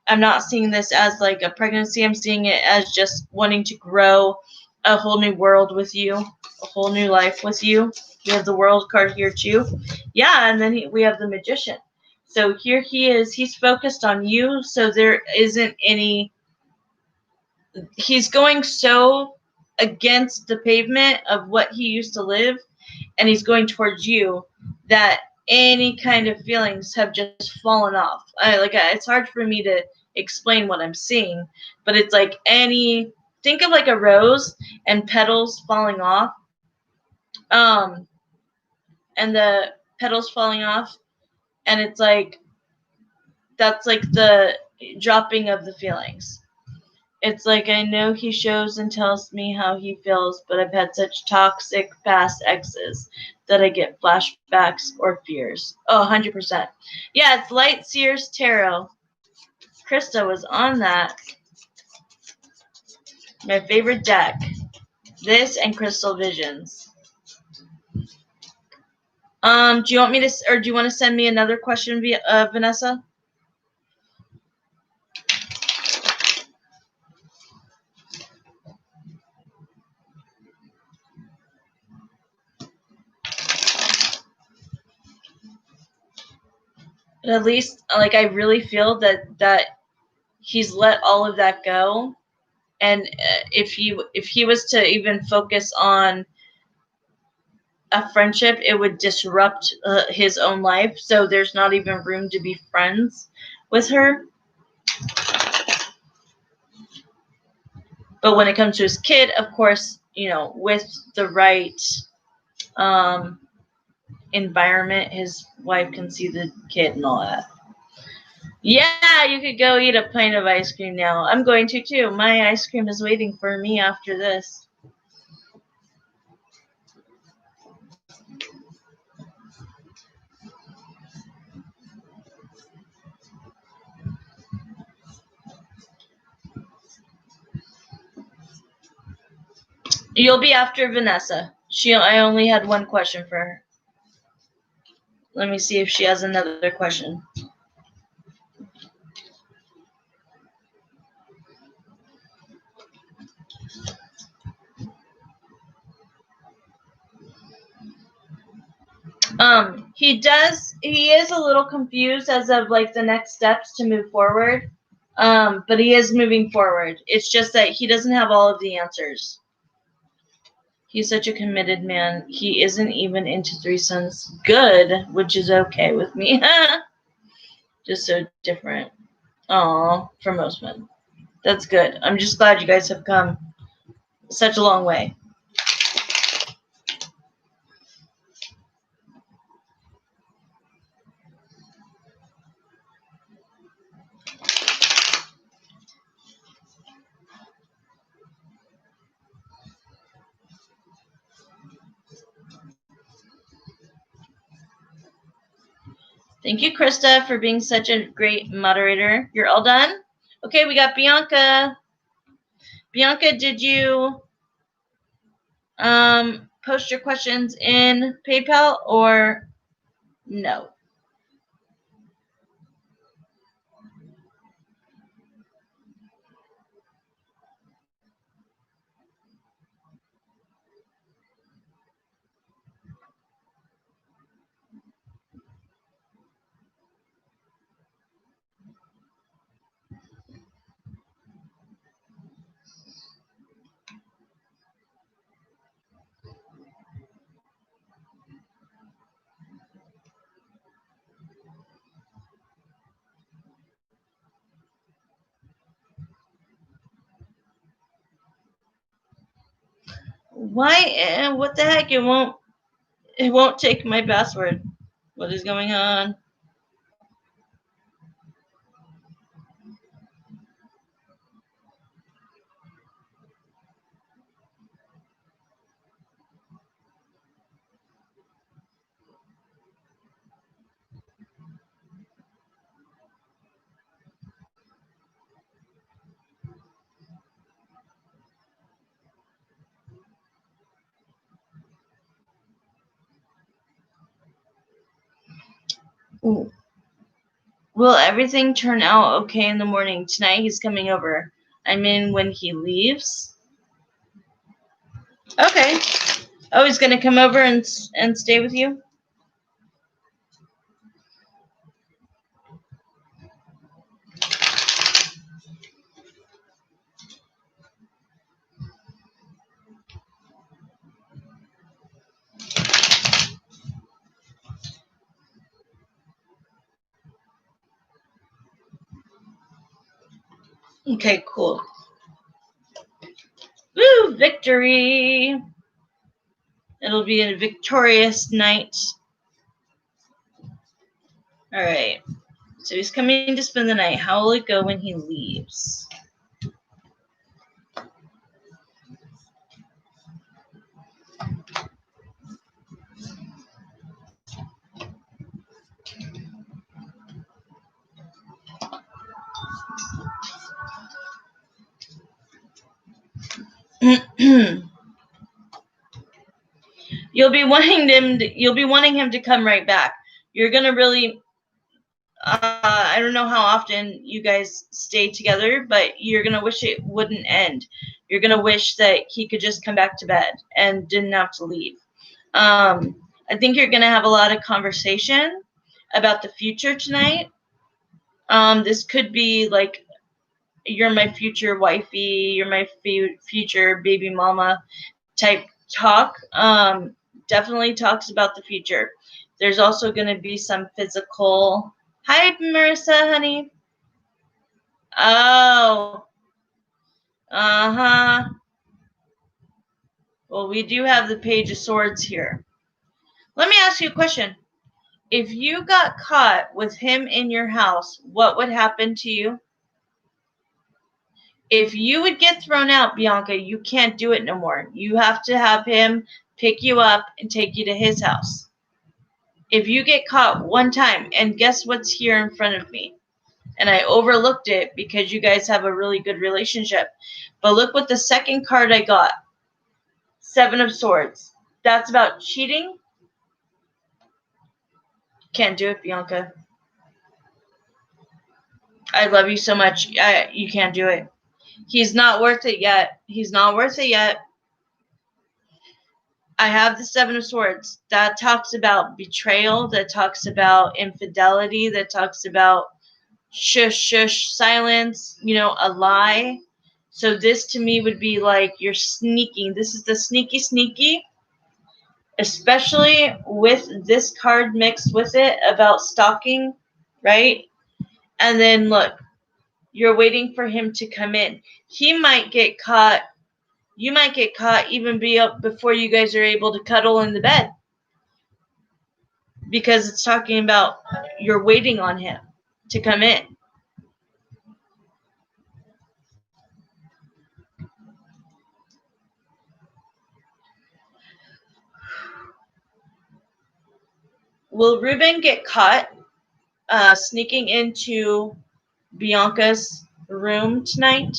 I'm not seeing this as like a pregnancy. I'm seeing it as just wanting to grow a whole new world with you, a whole new life with you. We have the World card here too. Yeah, and then we have the Magician. So here he is. He's focused on you, so there isn't any. He's going so against the pavement of what he used to live, and he's going towards you, that any kind of feelings have just fallen off. It's hard for me to explain what I'm seeing, but it's like think of like a rose and petals falling off, and the petals falling off, and it's like, that's like the dropping of the feelings. It's like, I know he shows and tells me how he feels, but I've had such toxic past exes that I get flashbacks or fears. Oh, 100%. Yeah, it's Light Seers Tarot. Krista was on that. My favorite deck. This and Crystal Visions. Do you want me to, or do you want to send me another question, Vanessa? But at least, like, I really feel that he's let all of that go. And if he was to even focus on a friendship, it would disrupt his own life. So there's not even room to be friends with her. But when it comes to his kid, of course, with the right environment, his wife can see the kid and all that. Yeah, you could go eat a pint of ice cream now. I'm going to too. My ice cream is waiting for me after this. You'll be after Vanessa. I only had one question for her. Let me see if she has another question. He is a little confused as of like the next steps to move forward. But he is moving forward. It's just that he doesn't have all of the answers. He's such a committed man. He isn't even into threesomes. Good, which is okay with me. Just so different. Aw, for most men. That's good. I'm just glad you guys have come such a long way. Thank you, Krista, for being such a great moderator. You're all done? Okay, we got Bianca. Bianca, did you post your questions in PayPal or no? Why? What the heck? It won't take my password. What is going on? Ooh. Will everything turn out okay in the morning? Tonight he's coming over. I'm in when he leaves. Okay. Oh, he's gonna come over and stay with you? Okay, cool. Woo, victory! It'll be a victorious night. All right. So he's coming to spend the night. How will it go when he leaves? You'll be wanting him to come right back. You're gonna really I don't know how often you guys stay together, but you're gonna wish it wouldn't end. You're gonna wish that he could just come back to bed and didn't have to leave. I think you're gonna have a lot of conversation, about the future tonight. This could be like, you're my future wifey, you're my future baby mama type talk. Definitely talks about the future. There's also going to be some physical. Hi, Marissa, honey. Oh, uh-huh. Well, we do have the Page of Swords here. Let me ask you a question. If you got caught with him in your house, what would happen to you? If you would get thrown out, Bianca, you can't do it no more. You have to have him pick you up and take you to his house. If you get caught one time, and guess what's here in front of me? And I overlooked it because you guys have a really good relationship. But look what the second card I got. 7 of Swords. That's about cheating. Can't do it, Bianca. I love you so much. You can't do it. He's not worth it yet. He's not worth it yet. I have the 7 of Swords. That talks about betrayal. That talks about infidelity. That talks about shush, silence, a lie. So this to me would be like you're sneaking. This is the sneaky, especially with this card mixed with it about stalking, right? And then look, you're waiting for him to come in. He might get caught. You might get caught even be up before you guys are able to cuddle in the bed. Because it's talking about you're waiting on him to come in. Will Ruben get caught sneaking into Bianca's room tonight?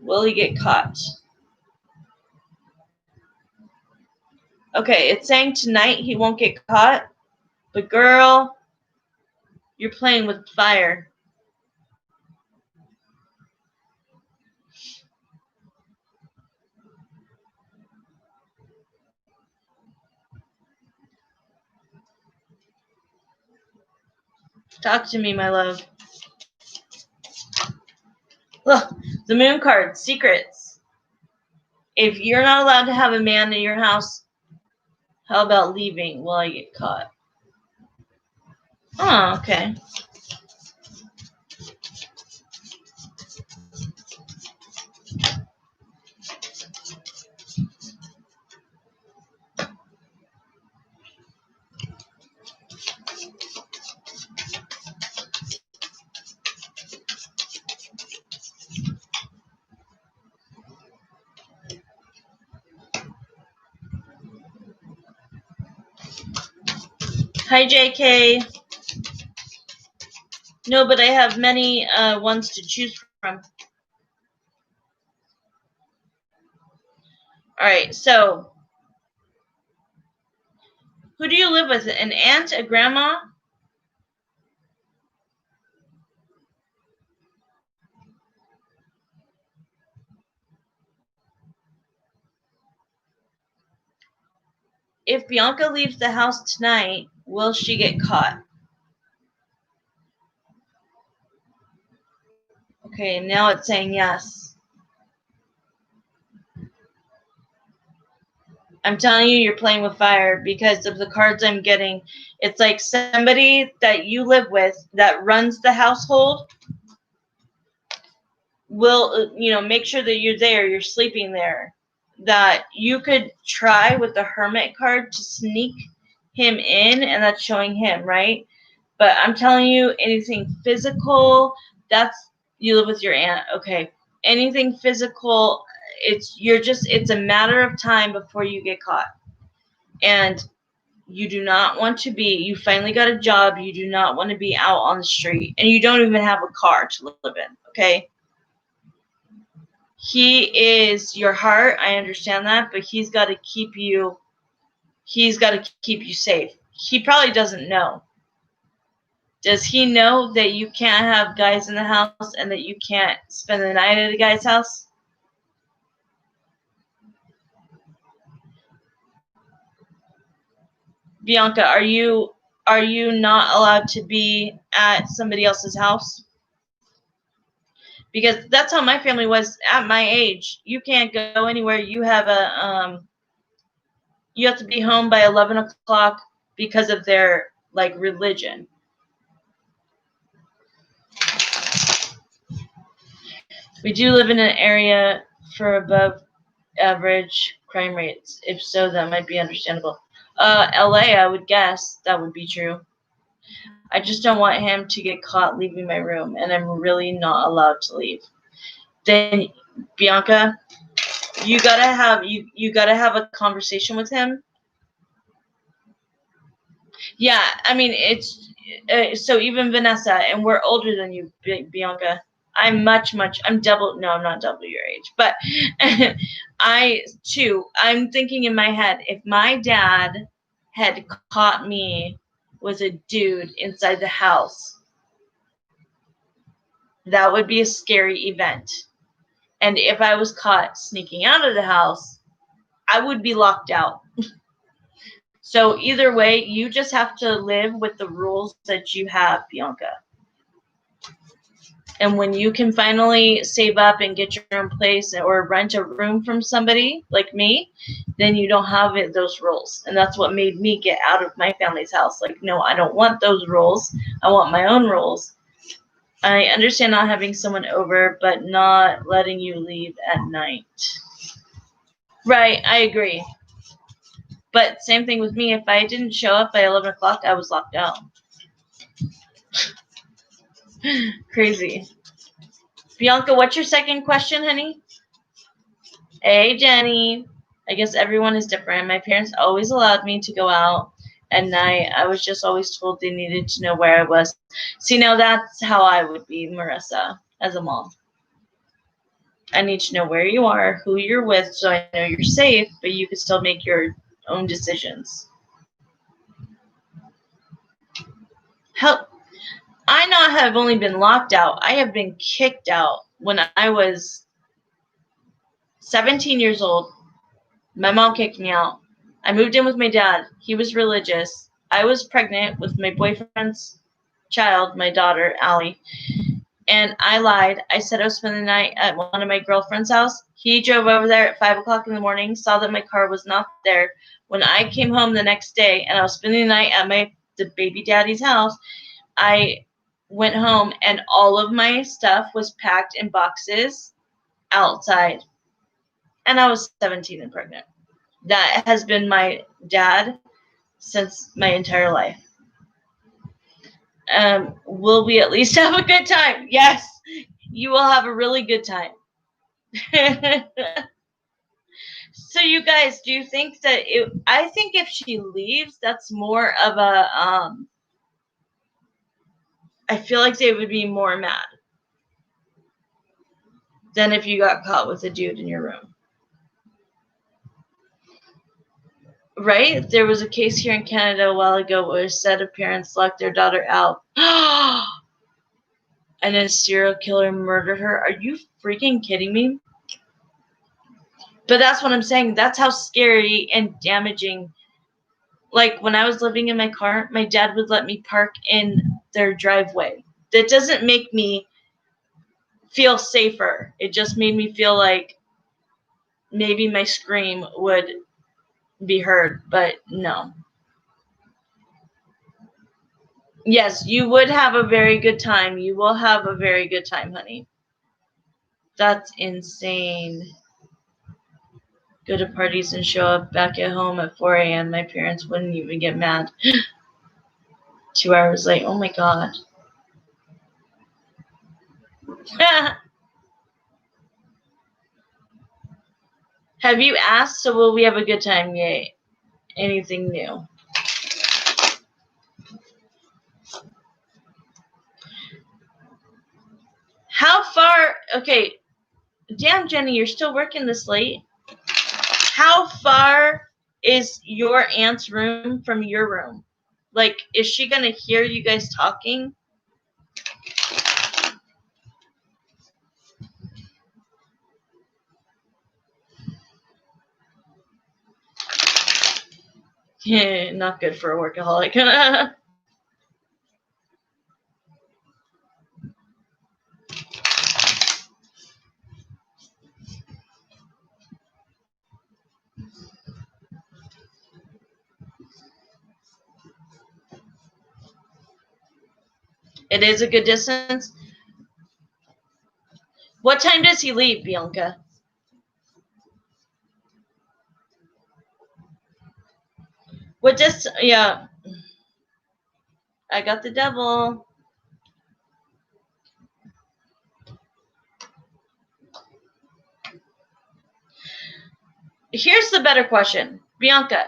Will he get caught? Okay, it's saying tonight he won't get caught. But girl, you're playing with fire. Talk to me, my love. Look, the moon card, secrets. If you're not allowed to have a man in your house, how about leaving while I get caught? Oh, okay. Hi, JK. No, but I have many ones to choose from. All right, so who do you live with? An aunt, a grandma? If Bianca leaves the house tonight, will she get caught? Okay, now it's saying yes. I'm telling you, you're playing with fire because of the cards I'm getting. It's like somebody that you live with that runs the household will, make sure that you're there, you're sleeping there. That you could try with the Hermit card to sneak him in, and that's showing him, right? But I'm telling you, anything physical, you live with your aunt, okay. Anything physical, it's a matter of time before you get caught. And you do not want to be, you finally got a job, you do not want to be out on the street, and you don't even have a car to live in, okay? He is your heart, I understand that, but he's got to keep you safe. He probably doesn't know. Does he know that you can't have guys in the house and that you can't spend the night at a guy's house? Bianca, are you Are you not allowed to be at somebody else's house? Because that's how my family was at my age. You can't go anywhere. You have you have to be home by 11 o'clock because of their like religion. We do live in an area for above average crime rates. If so, that might be understandable. LA, I would guess that would be true. I just don't want him to get caught leaving my room, and I'm really not allowed to leave. Then, Bianca, you gotta have a conversation with him. Yeah, I mean it's so even Vanessa, and we're older than you, Bianca. I'm double. No, I'm not double your age, but I'm thinking in my head, if my dad had caught me with a dude inside the house, that would be a scary event. And if I was caught sneaking out of the house, I would be locked out. So either way, you just have to live with the rules that you have, Bianca. And when you can finally save up and get your own place or rent a room from somebody like me, then you don't have those rules. And that's what made me get out of my family's house. Like, no, I don't want those rules. I want my own rules. I understand not having someone over, but not letting you leave at night. Right, I agree. But same thing with me. If I didn't show up by 11 o'clock, I was locked out. Crazy. Bianca, what's your second question, honey? Hey, Jenny. I guess everyone is different. My parents always allowed me to go out at night. I was just always told they needed to know where I was. See, now that's how I would be, Marissa, as a mom. I need to know where you are, who you're with, so I know you're safe, but you can still make your own decisions. How? I not have only been locked out. I have been kicked out when I was 17 years old. My mom kicked me out. I moved in with my dad. He was religious. I was pregnant with my boyfriend's child, my daughter, Allie. And I lied. I said I was spending the night at one of my girlfriend's house. He drove over there at 5 o'clock in the morning, saw that my car was not there. When I came home the next day and I was spending the night at the baby daddy's house, I went home and all of my stuff was packed in boxes outside. And I was 17 and pregnant. That has been my dad since my entire life. Will we at least have a good time? Yes, you will have a really good time. So you guys, do you think that I think if she leaves, that's more of a I feel like they would be more mad than if you got caught with a dude in your room. Right? There was a case here in Canada a while ago where a set of parents locked their daughter out. And a serial killer murdered her. Are you freaking kidding me? But that's what I'm saying. That's how scary and damaging. Like when I was living in my car, my dad would let me park in their driveway. That doesn't make me feel safer. It just made me feel like maybe my scream would be heard, but no. Yes, you would have a very good time. You will have a very good time, honey. That's insane. Go to parties and show up back at home at 4 a.m. My parents wouldn't even get mad. 2 hours late. Oh my God. Have you asked? So will we have a good time? Yay. Anything new? How far? Okay. Damn, Jenny, you're still working this late. How far is your aunt's room from your room? Like, is she going to hear you guys talking? Yeah, not good for a workaholic. It is a good distance. What time does he leave, Bianca? What just, yeah. I got the devil. Here's the better question. Bianca,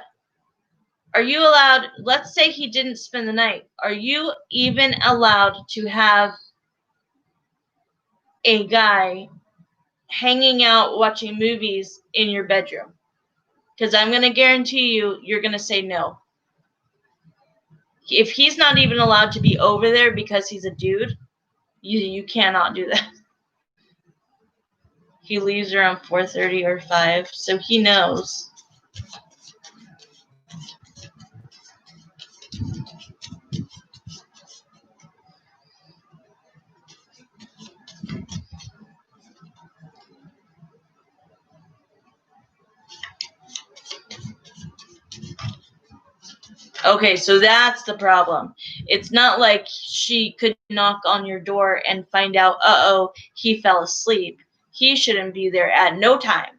are you allowed, let's say he didn't spend the night, are you even allowed to have a guy hanging out watching movies in your bedroom? Because I'm going to guarantee you, you're going to say no. If he's not even allowed to be over there because he's a dude, you cannot do that. He leaves around 4:30 or 5, so he knows. Okay, so that's the problem. It's not like she could knock on your door and find out, uh-oh, he fell asleep. He shouldn't be there at no time.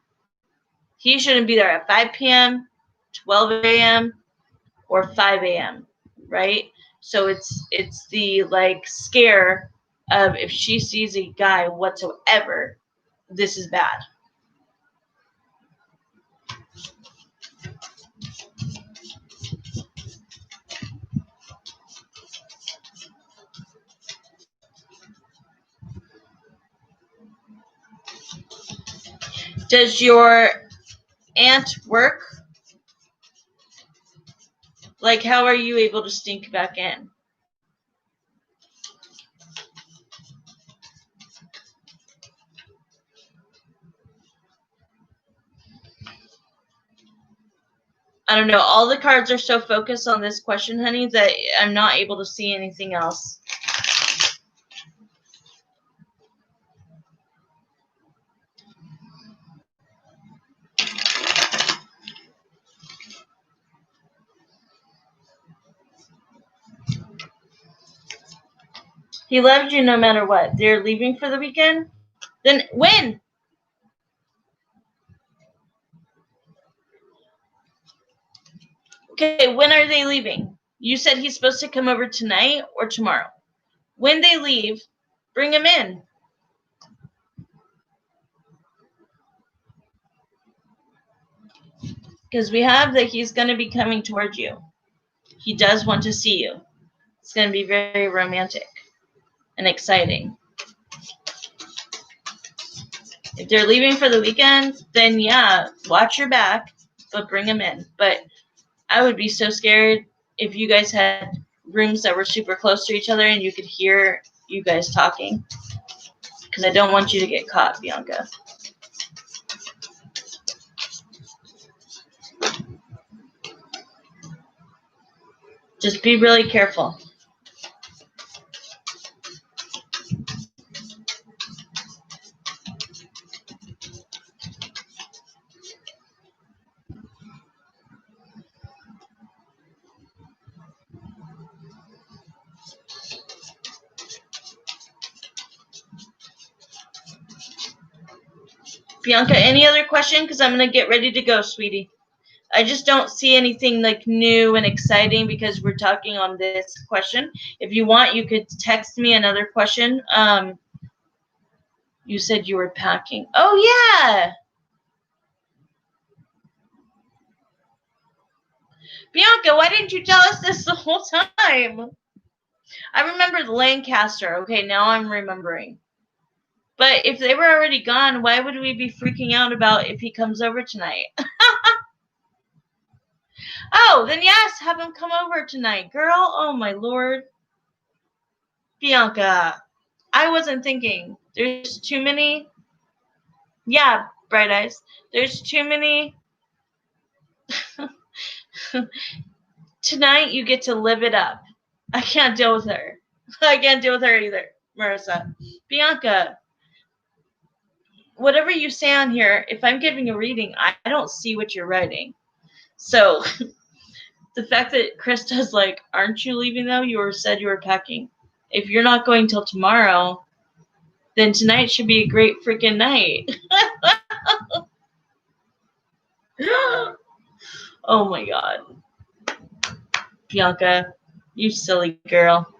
He shouldn't be there at 5 p.m., 12 a.m., or 5 a.m., right? So it's the like scare of if she sees a guy whatsoever, this is bad. Does your aunt work? Like, how are you able to sneak back in? I don't know. All the cards are so focused on this question, honey, that I'm not able to see anything else. He loved you no matter what. They're leaving for the weekend? Then when? Okay, when are they leaving? You said he's supposed to come over tonight or tomorrow. When they leave, bring him in. Because we have that he's going to be coming towards you. He does want to see you. It's going to be very romantic and exciting. If they're leaving for the weekend, then yeah, watch your back, but bring him in. But I would be so scared if you guys had rooms that were super close to each other and you could hear you guys talking. Because I don't want you to get caught, Bianca. Just be really careful. Bianca, any other question? Because I'm going to get ready to go, sweetie. I just don't see anything like new and exciting because we're talking on this question. If you want, you could text me another question. You said you were packing. Oh, yeah. Bianca, why didn't you tell us this the whole time? I remembered Lancaster. Okay, now I'm remembering. But if they were already gone, why would we be freaking out about if he comes over tonight? Oh, then yes, have him come over tonight, girl. Oh, my Lord. Bianca, I wasn't thinking. There's too many. Yeah, Bright Eyes. There's too many. Tonight, you get to live it up. I can't deal with her. I can't deal with her either, Marissa. Bianca, whatever you say on here, if I'm giving a reading, I don't see what you're writing. So the fact that Krista's like, aren't you leaving though? You said you were packing. if you're not going till tomorrow, then tonight should be a great freaking night. Oh my god. Bianca, you silly girl.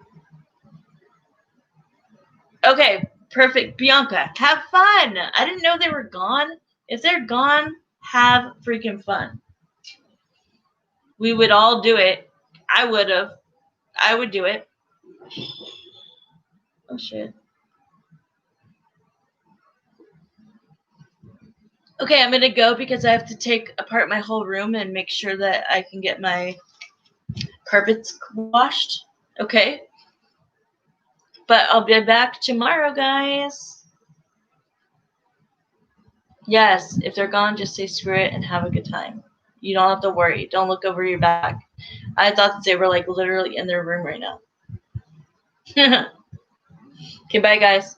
Okay, perfect. Bianca, have fun. I didn't know they were gone. If they're gone, have freaking fun. We would all do it. I would have. I would do it. Oh shit. Okay, I'm gonna go because I have to take apart my whole room and make sure that I can get my carpets washed. Okay. But I'll be back tomorrow, guys. Yes, if they're gone, just say screw it and have a good time. You don't have to worry. Don't look over your back. I thought that they were like literally in their room right now. Okay, bye, guys.